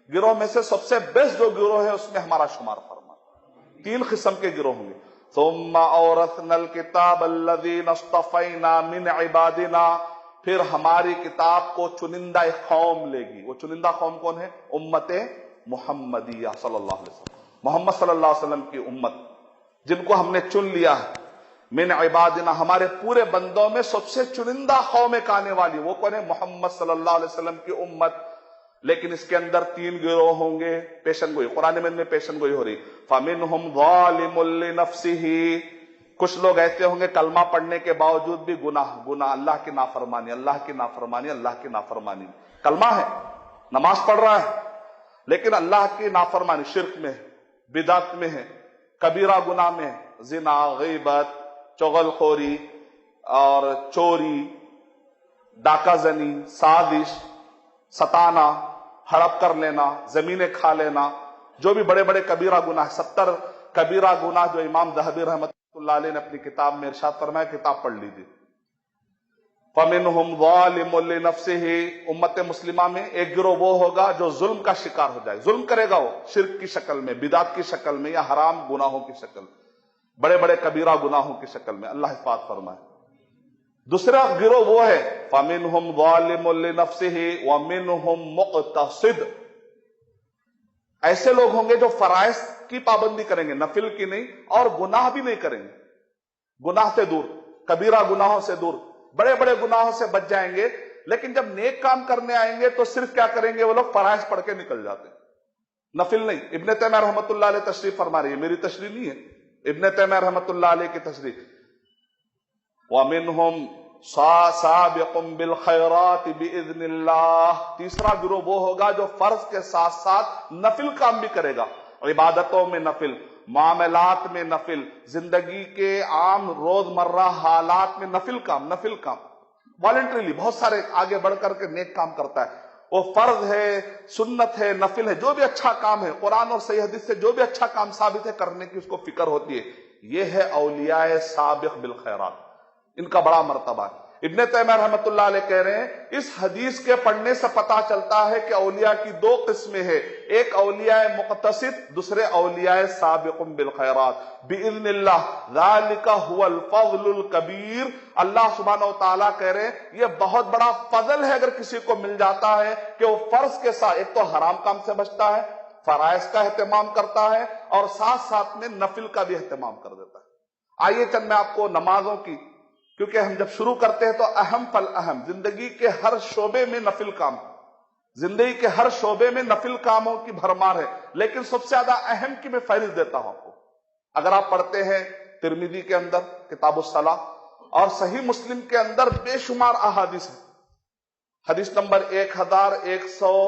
گروہ میں سے سب سے بیسٹ جو گروہ ہے اس میں ہمارا شمار فرما. 3 قسم کے گروہ ہوں گے. ثم اورثنا الکتاب الذین اصطفینا من عبادنا، پھر ہماری کتاب کو چنندہ قوم لے گی. وہ چنندہ قوم کون ہے؟ امت محمدیہ صلی اللہ علیہ وسلم، محمد صلی اللہ علیہ وسلم کی امت، جن کو ہم نے چن لیا ہے. من عبادنا، ہمارے پورے بندوں میں سب سے چنندہ قوم ایک آنے والی، وہ کون ہے؟ محمد صلی اللہ علیہ وسلم کی امت. لیکن اس کے اندر 3 گروہ ہوں گے. پیشن گوئی، قرآن مجید میں پیشن گوئی ہو رہی. فَمِنْهُمْ ظَالِمٌ لِنَفْسِهِ، کچھ لوگ ایسے ہوں گے کلمہ پڑھنے کے باوجود بھی گناہ، اللہ کی نافرمانی، اللہ کی نافرمانی، اللہ کی نافرمانی. کلمہ ہے، نماز پڑھ رہا ہے، لیکن اللہ کی نافرمانی، شرک میں ہے، بدعت میں ہے، کبیرہ گناہ میں ہے، زنا، غیبت، چغل خوری اور چوری، ڈاکہ زنی، سازش، ستانا، ہڑپ کر لینا، زمینیں کھا لینا، جو بھی بڑے بڑے کبیرہ گناہ، 70 کبیرہ گناہ جو امام ذہبی رحمۃ اللہ علیہ نے اپنی کتاب میں ارشاد فرمایا، کتاب پڑھ لیجیے. فَمِنْهُمْ ظَالِمٌ لِنَفْسِهِ، امت مسلمہ میں ایک گروہ وہ ہوگا جو ظلم کا شکار ہو جائے. ظلم کرے گا وہ شرک کی شکل میں، بدعت کی شکل میں، یا حرام گناہوں کی شکل میں، بڑے بڑے کبیرہ گناہوں کی شکل میں. اللہ حفاظت فرمائے. دوسرا گروہ وہ ہے فَمِنْهُمْ ظَالِمٌ لِنَفْسِهِ وَمِنْهُمْ مُقْتَصِدٌ، ایسے لوگ ہوں گے جو فرائض کی پابندی کریں گے، نفل کی نہیں، اور گناہ بھی نہیں کریں گے. گناہ سے دور، کبیرہ گناہوں سے دور، بڑے بڑے گناہوں سے بچ جائیں گے. لیکن جب نیک کام کرنے آئیں گے تو صرف کیا کریں گے؟ وہ لوگ فرائض پڑھ کے نکل جاتے ہیں، نفل نہیں. ابن تیمیہ رحمۃ اللہ علیہ تشریح فرما رہی ہے، میری تشریح نہیں ہے، ابن تیمیہ رحمۃ اللہ علیہ کی تشریح. وَمِنْهُمْ سَابِقٌ بِالْخَيْرَاتِ بِإِذْنِ اللَّهِ، تیسرا گروہ وہ ہوگا جو فرض کے ساتھ ساتھ نفل کام بھی کرے گا. عبادتوں میں نفل، معاملات میں نفل، زندگی کے عام روزمرہ حالات میں نفل کام والنٹریلی بہت سارے آگے بڑھ کر کے نیک کام کرتا ہے. وہ فرض ہے، سنت ہے، نفل ہے، جو بھی اچھا کام ہے، قرآن اور صحیح حدیث سے جو بھی اچھا کام ثابت ہے کرنے کی اس کو فکر ہوتی ہے. یہ ہے اولیاء سابق بالخیرات، ان کا بڑا مرتبہ ہے. ابن تیمیہ رحمۃ اللہ علیہ کہہ رہے ہیں اس حدیث کے پڑھنے سے پتا چلتا ہے کہ اولیاء کی 2 قسمیں ہیں، ایک اولیاء مقتصد، دوسرے اولیاء سابق بالخیرات باذن اللہ، ذالک هو الفضل الکبیر. اللہ سبحانہ و تعالیٰ کہہ رہے ہیں یہ بہت بڑا فضل ہے اگر کسی کو مل جاتا ہے کہ وہ فرض کے ساتھ ایک تو حرام کام سے بچتا ہے، فرائض کا اہتمام کرتا ہے، اور ساتھ ساتھ میں نفل کا بھی اہتمام کر دیتا ہے. آئیے چند میں آپ کو نمازوں کی، کیونکہ ہم جب شروع کرتے ہیں تو اہم فالاہم، زندگی کے ہر شعبے میں نفل کام، زندگی کے ہر شعبے میں نفل کاموں کی بھرمار ہے، لیکن سب سے زیادہ اہم کی میں فہرست دیتا ہوں آپ کو. اگر آپ پڑھتے ہیں ترمذی کے اندر کتاب الصلاۃ اور صحیح مسلم کے اندر بے شمار احادیث ہیں. حدیث نمبر 1162،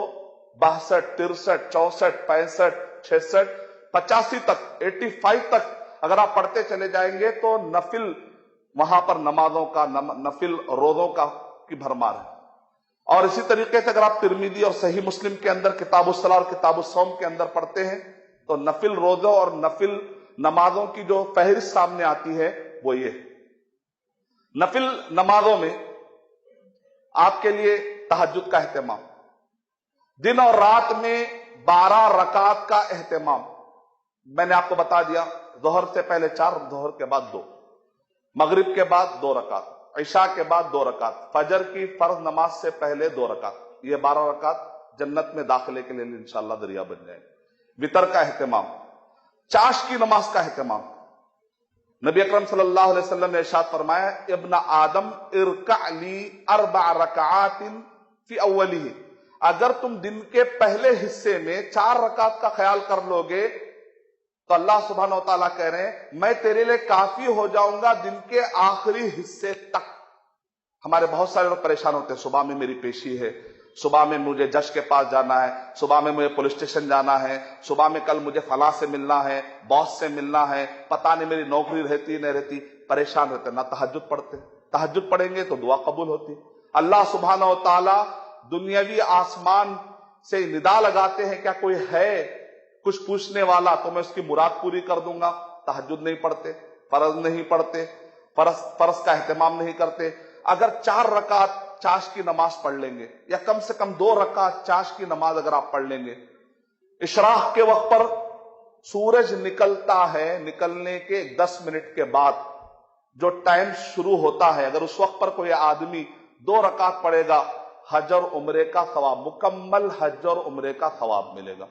63، 64، 65، 66، 85 تک، 85 تک اگر آپ پڑھتے چلے جائیں گے تو نفل، وہاں پر نمازوں کا، نفل روزوں کا کی بھرمار ہے. اور اسی طریقے سے اگر آپ ترمذی اور صحیح مسلم کے اندر کتاب الصلاۃ اور کتاب الصوم کے اندر پڑھتے ہیں تو نفل روزوں اور نفل نمازوں کی جو فہرست سامنے آتی ہے وہ یہ ہے. نفل نمازوں میں آپ کے لیے تہجد کا اہتمام، دن اور رات میں 12 رکعت کا اہتمام. میں نے آپ کو بتا دیا، ظہر سے پہلے 4، ظہر کے بعد 2، مغرب کے بعد 2 رکعت، عشاء کے بعد 2 رکعت، فجر کی فرض نماز سے پہلے 2 رکعت. یہ 12 رکعت جنت میں داخلے کے لیے انشاءاللہ ذریعہ بن جائے. وتر کا اہتمام، چاشت کی نماز کا اہتمام. نبی اکرم صلی اللہ علیہ وسلم نے ارشاد فرمایا، ابن آدم ارکع لی 4 رکعات فی اولہ، اگر تم دن کے پہلے حصے میں 4 رکعت کا خیال کر لو گے تو اللہ سبحانہ و تعالیٰ کہہ رہے ہیں میں تیرے لیے کافی ہو جاؤں گا دن کے آخری حصے تک. ہمارے بہت سارے لوگ پریشان ہوتے ہیں، صبح میں میری پیشی ہے، صبح میں مجھے جج کے پاس جانا ہے، صبح میں مجھے پولیس اسٹیشن جانا ہے، صبح میں کل مجھے فلاں سے ملنا ہے، باس سے ملنا ہے، پتہ نہیں میری نوکری رہتی نہیں رہتی، پریشان رہتے، نہ تہجد پڑھتے. تہجد پڑھیں گے تو دعا قبول ہوتی. اللہ سبحانہ و تعالیٰ دنیاوی آسمان سے ندا لگاتے ہیں کیا کوئی ہے کچھ پوچھنے والا تو میں اس کی مراد پوری کر دوں گا. تہجد نہیں پڑھتے، فرض نہیں پڑھتے، فرض کا اہتمام نہیں کرتے. اگر 4 رکعت چاش کی نماز پڑھ لیں گے یا کم سے کم 2 رکعت چاش کی نماز اگر آپ پڑھ لیں گے، اشراق کے وقت پر سورج نکلتا ہے، نکلنے کے 10 منٹ کے بعد جو ٹائم شروع ہوتا ہے، اگر اس وقت پر کوئی آدمی 2 رکعت پڑھے گا، حج اور عمرے کا ثواب، مکمل حج اور عمرے کا ثواب ملے گا۔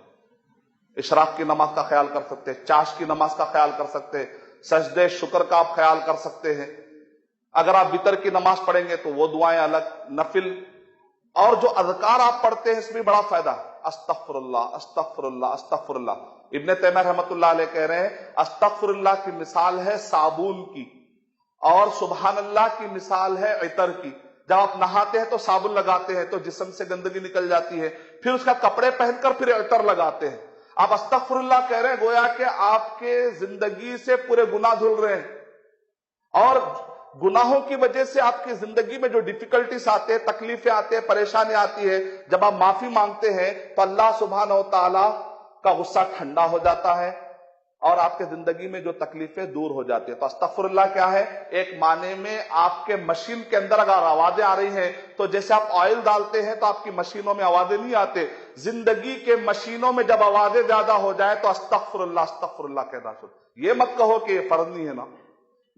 اشراق کی نماز کا خیال کر سکتے ہیں، چاش کی نماز کا خیال کر سکتے ہیں، سجدے شکر کا آپ خیال کر سکتے ہیں۔ اگر آپ وتر کی نماز پڑھیں گے تو وہ دعائیں الگ، نفل اور جو اذکار آپ پڑھتے ہیں اس میں بڑا فائدہ ہے۔ استغفر اللہ استغفر اللہ استغفر اللہ۔ ابن تیمیہ رحمۃ اللہ علیہ کہہ رہے ہیں استغفر اللہ کی مثال ہے صابن کی، اور سبحان اللہ کی مثال ہے عطر کی۔ جب آپ نہاتے ہیں تو صابن لگاتے ہیں تو جسم سے گندگی نکل جاتی ہے، پھر اس کا کپڑے پہن کر پھر عطر لگاتے ہیں۔ آپ استغفر اللہ کہہ رہے ہیں گویا کہ آپ کے زندگی سے پورے گناہ دھل رہے ہیں، اور گناہوں کی وجہ سے آپ کی زندگی میں جو ڈیفیکلٹیز آتے ہیں، تکلیفیں آتے ہیں، پریشانی آتی ہے، جب آپ معافی مانگتے ہیں تو اللہ سبحانہ و تعالی کا غصہ ٹھنڈا ہو جاتا ہے اور آپ کے زندگی میں جو تکلیفیں دور ہو جاتی ہیں۔ تو استغفر اللہ کیا ہے؟ ایک معنی میں آپ کے مشین کے اندر اگر آوازیں آ رہی ہیں تو جیسے آپ آئل ڈالتے ہیں تو آپ کی مشینوں میں آوازیں نہیں آتے، زندگی کے مشینوں میں جب آوازیں زیادہ ہو جائے تو استغفر اللہ کہنا شروع۔ یہ مت کہو کہ یہ فرض نہیں ہے نا،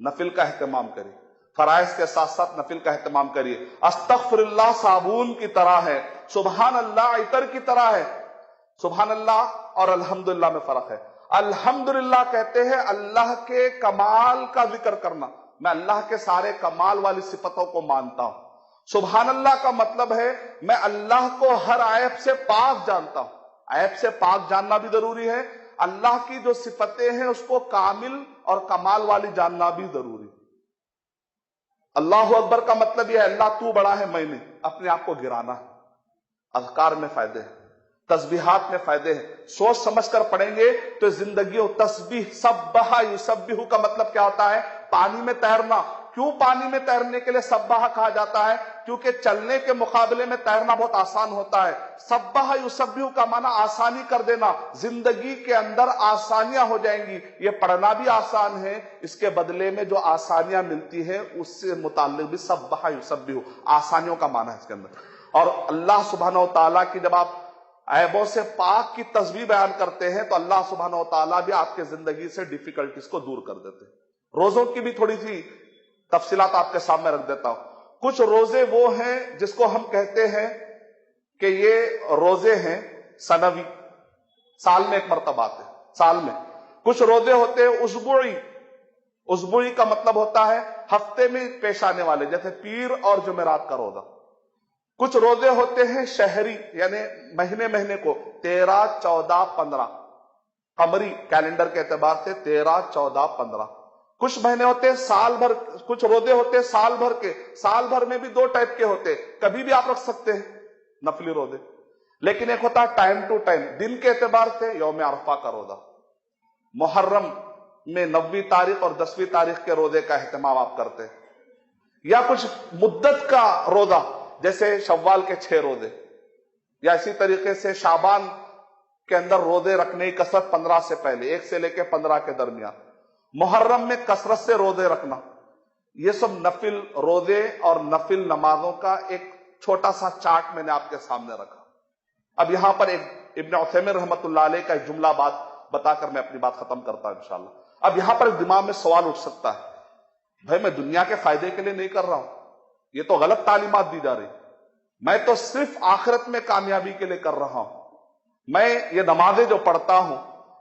نفل کا اہتمام کریے، فرائض کے ساتھ ساتھ نفل کا اہتمام کریے۔ استغفر اللہ صابون کی طرح ہے، سبحان اللہ عطر کی طرح ہے۔ سبحان اللہ اور الحمدللہ میں فرق ہے۔ الحمدللہ کہتے ہیں اللہ کے کمال کا ذکر کرنا، میں اللہ کے سارے کمال والی صفتوں کو مانتا ہوں۔ سبحان اللہ کا مطلب ہے میں اللہ کو ہر عیب سے پاک جانتا ہوں۔ عیب سے پاک جاننا بھی ضروری ہے، اللہ کی جو صفتیں ہیں اس کو کامل اور کمال والی جاننا بھی ضروری ہے۔ اللہ اکبر کا مطلب یہ ہے اللہ تو بڑا ہے، میں نے اپنے آپ کو گرانا ہے۔ اذکار میں فائدے ہیں، تسبیحات میں فائدے ہیں، سوچ سمجھ کر پڑھیں گے تو زندگی و تسبیح، سبح یسبح کا مطلب کیا ہوتا ہے؟ پانی میں تیرنا۔ کیوں پانی میں تیرنے کے لیے سبح کہا جاتا ہے؟ کیونکہ چلنے کے مقابلے میں تیرنا بہت آسان ہوتا ہے۔ سبح یسبح کا معنی آسانی کر دینا، زندگی کے اندر آسانیاں ہو جائیں گی۔ یہ پڑھنا بھی آسان ہے، اس کے بدلے میں جو آسانیاں ملتی ہیں اس سے متعلق بھی سبح یسبح، آسانیوں کا معنی ہے اس کے اندر۔ اور اللہ سبحانہ و تعالیٰ کی جب آپ عیبوں سے پاک کی تسبیح بیان کرتے ہیں تو اللہ سبحانہ و تعالیٰ بھی آپ کے زندگی سے ڈیفیکلٹیز کو دور کر دیتے ہیں۔ روزوں کی بھی تھوڑی سی تفصیلات آپ کے سامنے رکھ دیتا ہوں۔ کچھ روزے وہ ہیں جس کو ہم کہتے ہیں کہ یہ روزے ہیں سنوی، سال میں ایک مرتبہ آتے ہیں، سال میں۔ کچھ روزے ہوتے ہیں اسبوعی، اسبوعی کا مطلب ہوتا ہے ہفتے میں پیش آنے والے، جیسے پیر اور جمعرات کا روزہ۔ کچھ روزے ہوتے ہیں شہری، یعنی مہینے مہینے کو، 13، 14، 15 قمری کیلنڈر کے اعتبار سے 13، 14، 15۔ کچھ مہینے ہوتے ہیں سال بھر، کچھ روزے ہوتے ہیں سال بھر کے۔ سال بھر میں بھی 2 ٹائپ کے ہوتے ہیں، کبھی بھی آپ رکھ سکتے ہیں نفلی روزے، لیکن ایک ہوتا ہے ٹائم ٹو ٹائم، دن کے اعتبار سے یوم عرفہ کا روزہ، محرم میں 9ویں تاریخ اور 10ویں تاریخ کے روزے کا اہتمام آپ کرتے ہیں، یا کچھ مدت کا روزہ جیسے شوال کے 6 روزے، یا اسی طریقے سے شعبان کے اندر روزے رکھنے کی کثرت 15 سے پہلے، 1 سے لے کے 15 کے درمیان، محرم میں کثرت سے روزے رکھنا۔ یہ سب نفل روزے اور نفل نمازوں کا ایک چھوٹا سا چارٹ میں نے آپ کے سامنے رکھا۔ اب یہاں پر ایک ابن عثیمین رحمۃ اللہ علیہ کا ایک جملہ بات بتا کر میں اپنی بات ختم کرتا ہوں انشاءاللہ۔ اب یہاں پر دماغ میں سوال اٹھ سکتا ہے، بھائی میں دنیا کے فائدے کے لیے نہیں کر رہا ہوں، یہ تو غلط تعلیمات دی جا رہی، میں تو صرف آخرت میں کامیابی کے لیے کر رہا ہوں، میں یہ نمازیں جو پڑھتا ہوں،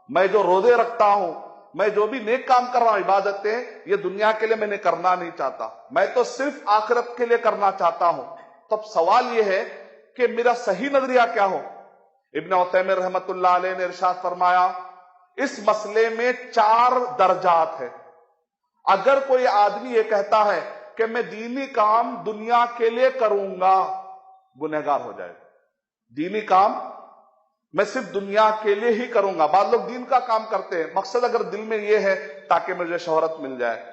میں جو روزے رکھتا ہوں، میں جو بھی نیک کام کر رہا ہوں، عبادتیں، یہ دنیا کے لیے میں نے کرنا نہیں چاہتا، میں تو صرف آخرت کے لیے کرنا چاہتا ہوں۔ تب سوال یہ ہے کہ میرا صحیح نظریہ کیا ہو؟ ابن عثیمین رحمۃ اللہ علیہ نے ارشاد فرمایا اس مسئلے میں 4 درجات ہیں۔ اگر کوئی آدمی یہ کہتا ہے کہ میں دینی کام دنیا کے لیے کروں گا، گنہگار ہو جائے گا۔ دینی کام میں صرف دنیا کے لیے ہی کروں گا۔ بعض لوگ دین کا کام کرتے ہیں، مقصد اگر دل میں یہ ہے تاکہ مجھے شہرت مل جائے،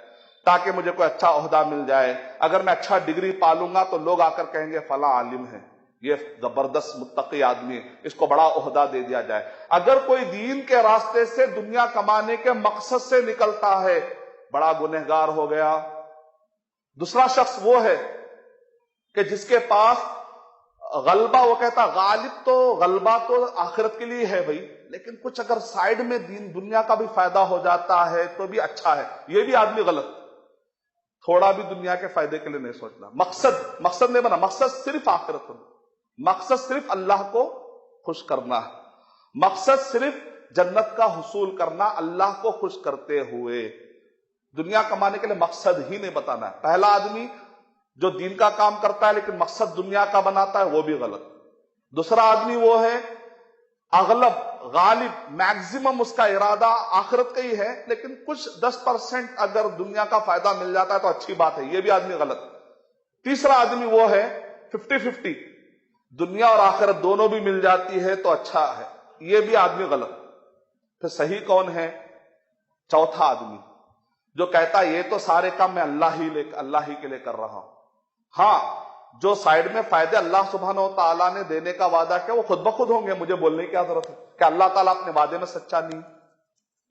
تاکہ مجھے کوئی اچھا عہدہ مل جائے، اگر میں اچھا ڈگری پالوں گا تو لوگ آ کر کہیں گے فلاں عالم ہے، یہ زبردست متقی آدمی ہے، اس کو بڑا عہدہ دے دیا جائے۔ اگر کوئی دین کے راستے سے دنیا کمانے کے مقصد سے نکلتا ہے، بڑا گنہگار ہو گیا۔ دوسرا شخص وہ ہے کہ جس کے پاس غلبہ، وہ کہتا غالب تو غلبہ تو آخرت کے لیے ہے بھائی، لیکن کچھ اگر سائڈ میں دین دنیا کا بھی فائدہ ہو جاتا ہے تو بھی اچھا ہے. یہ بھی آدمی غلط، تھوڑا بھی دنیا کے فائدے کے لیے نہیں سوچنا. مقصد نہیں بنا، مقصد صرف آخرت ہونا، مقصد صرف اللہ کو خوش کرنا ہے، مقصد صرف جنت کا حصول کرنا اللہ کو خوش کرتے ہوئے. دنیا کمانے کے لیے مقصد ہی نہیں بتانا ہے. پہلا آدمی جو دین کا کام کرتا ہے لیکن مقصد دنیا کا بناتا ہے وہ بھی غلط. دوسرا آدمی وہ ہے غالب میکزیمم اس کا ارادہ آخرت کا ہی ہے لیکن کچھ 10% اگر دنیا کا فائدہ مل جاتا ہے تو اچھی بات ہے، یہ بھی آدمی غلط. تیسرا آدمی وہ ہے 50-50، دنیا اور آخرت دونوں بھی مل جاتی ہے تو اچھا ہے، یہ بھی آدمی غلط. پھر صحیح کون ہے؟ چوتھا آدمی جو کہتا ہے یہ تو سارے کام میں اللہ ہی کے لیے کر رہا ہوں. ہاں، جو سائڈ میں فائدے اللہ سبحانہ و تعالیٰ نے دینے کا وعدہ کیا وہ خود بخود ہوں گے، مجھے بولنے کی کیا ضرورت ہے کہ اللہ تعالیٰ اپنے وعدے میں سچا نہیں.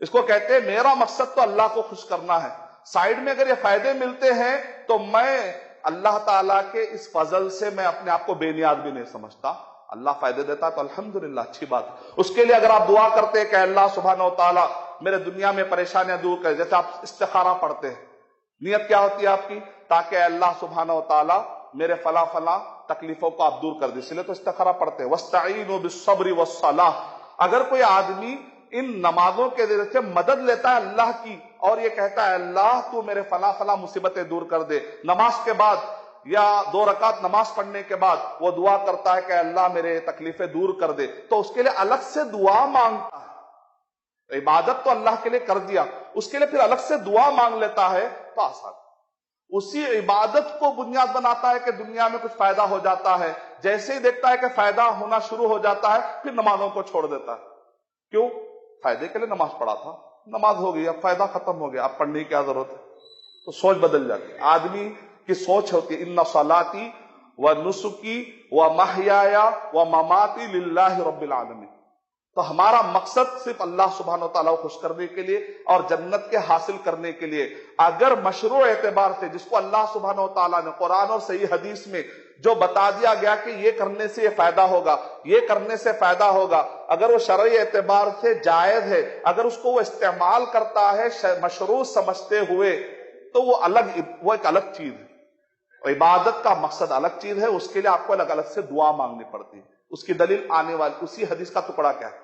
اس کو کہتے ہیں میرا مقصد تو اللہ کو خوش کرنا ہے، سائڈ میں اگر یہ فائدے ملتے ہیں تو میں اللہ تعالیٰ کے اس فضل سے میں اپنے آپ کو بے نیاز بھی نہیں سمجھتا. اللہ فائدے دیتا تو الحمدللہ اچھی بات ہے. اس کے لیے اگر آپ دعا کرتے ہیں کہ اللہ سبحانہ و تعالیٰ میرے دنیا میں پریشانیاں دور کرے، جیسے آپ استخارہ پڑھتے ہیں، نیت کیا ہوتی ہے آپ کی؟ تاکہ اللہ سبحانہ و تعالیٰ میرے فلاں تکلیفوں کو آپ دور کر دیں، اس لیے تو استخارہ پڑھتے ہیں. وَاسْتَعِينُوا بِالصَّبْرِ وَالصَّلَاةِ. اگر کوئی آدمی ان نمازوں کے ذریعے سے مدد لیتا ہے اللہ کی اور یہ کہتا ہے اللہ تو میرے فلاں مصیبتیں دور کر دے، نماز کے بعد یا 2 رکعت نماز پڑھنے کے بعد وہ دعا کرتا ہے کہ اللہ میرے تکلیفیں دور کر دے، تو اس کے لیے الگ سے دعا مانگتا ہے. عبادت تو اللہ کے لیے کر دیا، اس کے لیے پھر الگ سے دعا مانگ لیتا ہے تو آسان. اسی عبادت کو بنیاد بناتا ہے کہ دنیا میں کچھ فائدہ ہو جاتا ہے، جیسے ہی دیکھتا ہے کہ فائدہ ہونا شروع ہو جاتا ہے پھر نمازوں کو چھوڑ دیتا ہے. کیوں؟ فائدے کے لیے نماز پڑھا تھا، نماز ہو گئی، اب فائدہ ختم ہو گیا، اب پڑھنے کی کیا ضرورت ہے. تو سوچ بدل جاتی ہے. آدمی کی سوچ ہوتی ہے ان صلاتی و نسکی و محیایا و مماتی للہ رب العالمین. تو ہمارا مقصد صرف اللہ سبحانہ و تعالیٰ کو خوش کرنے کے لیے اور جنت کے حاصل کرنے کے لیے. اگر مشروع اعتبار سے جس کو اللہ سبحانہ و تعالیٰ نے قرآن اور صحیح حدیث میں جو بتا دیا گیا کہ یہ کرنے سے یہ فائدہ ہوگا، یہ کرنے سے فائدہ ہوگا، اگر وہ شرعی اعتبار سے جائز ہے، اگر اس کو وہ استعمال کرتا ہے مشروع سمجھتے ہوئے تو وہ ایک الگ چیز ہے. عبادت کا مقصد الگ چیز ہے، اس کے لیے آپ کو الگ سے دعا مانگنی پڑتی ہے. اس کی دلیل آنے والی اسی حدیث کا ٹکڑا کیا ہے؟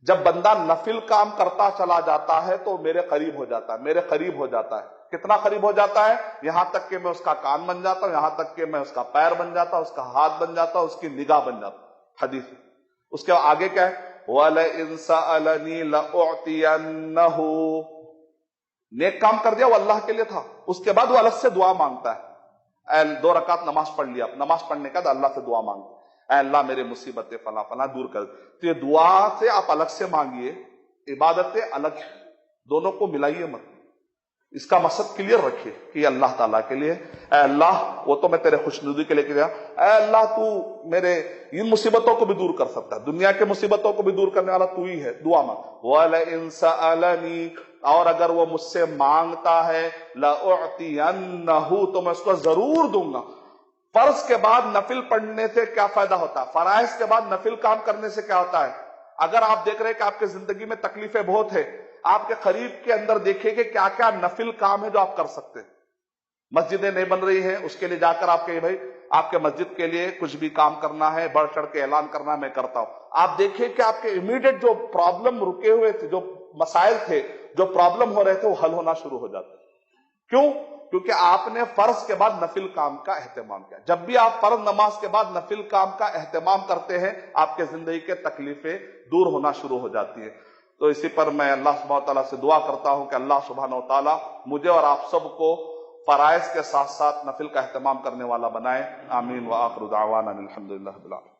جب بندہ نفل کام کرتا چلا جاتا ہے تو میرے قریب ہو جاتا ہے، میرے قریب ہو جاتا ہے. کتنا قریب ہو جاتا ہے؟ یہاں تک کہ میں اس کا کان بن جاتا ہوں، یہاں تک کہ میں اس کا پیر بن جاتا ہوں، اس کا ہاتھ بن جاتا ہوں، اس کی نگاہ بن جاتا ہوں. حدیث. اس کے آگے کیا ہے؟ وَلَئِن سَأَلَنِي لَأُعْطِيَنَّهُ. نیک کام کر دیا وہ اللہ کے لیے تھا، اس کے بعد وہ الگ سے دعا مانگتا ہے. 2 رکعت نماز پڑھ لیا، نماز پڑھنے کا اللہ سے دعا مانگتا ہے، اے اللہ میرے مصیبتیں فلاں دور کر. تو یہ دعا سے آپ الگ سے مانگیے، عبادتیں الگ، دونوں کو ملائیے مت. اس کا مقصد کلیئر رکھیے کہ یہ اللہ تعالیٰ کے لیے. اے اللہ وہ تو میں تیرے خوشنودی کے لیے کیا، اے اللہ تو میرے ان مصیبتوں کو بھی دور کر سکتا ہے، دنیا کے مصیبتوں کو بھی دور کرنے والا تو ہی ہے. دعا مانگ. وَلَئِن سَأَلَنِي. اور اگر وہ مجھ سے مانگتا ہے لَأُعْطِيَنَّهُ، تو میں اس کو ضرور دوں گا. فرض کے بعد نفل پڑھنے سے کیا فائدہ ہوتا ہے؟ فرائض کے بعد نفل کام کرنے سے کیا ہوتا ہے؟ اگر آپ دیکھ رہے ہیں کہ آپ کی زندگی میں تکلیفیں بہت ہے، آپ کے قریب کے اندر دیکھیں کہ کیا کیا نفل کام ہے جو آپ کر سکتے ہیں. مسجدیں نہیں بن رہی ہیں، اس کے لیے جا کر آپ کہیں بھائی آپ کے مسجد کے لیے کچھ بھی کام کرنا ہے، بڑھ چڑھ کے اعلان کرنا ہے، میں کرتا ہوں. آپ دیکھیں کہ آپ کے امیڈیٹ جو پرابلم رکے ہوئے تھے، جو مسائل تھے، جو پرابلم ہو رہے تھے، وہ حل ہونا شروع ہو جاتے. کیوں؟ کیونکہ آپ نے فرض کے بعد نفل کام کا اہتمام کیا. جب بھی آپ فرض نماز کے بعد نفل کام کا اہتمام کرتے ہیں، آپ کے زندگی کے تکلیفیں دور ہونا شروع ہو جاتی ہیں. تو اسی پر میں اللہ سبحانہ وتعالیٰ سے دعا کرتا ہوں کہ اللہ سبحانہ وتعالیٰ مجھے اور آپ سب کو فرائض کے ساتھ ساتھ نفل کا اہتمام کرنے والا بنائے. آمین. وآخر دعوانا الحمدللہ رب العالمین.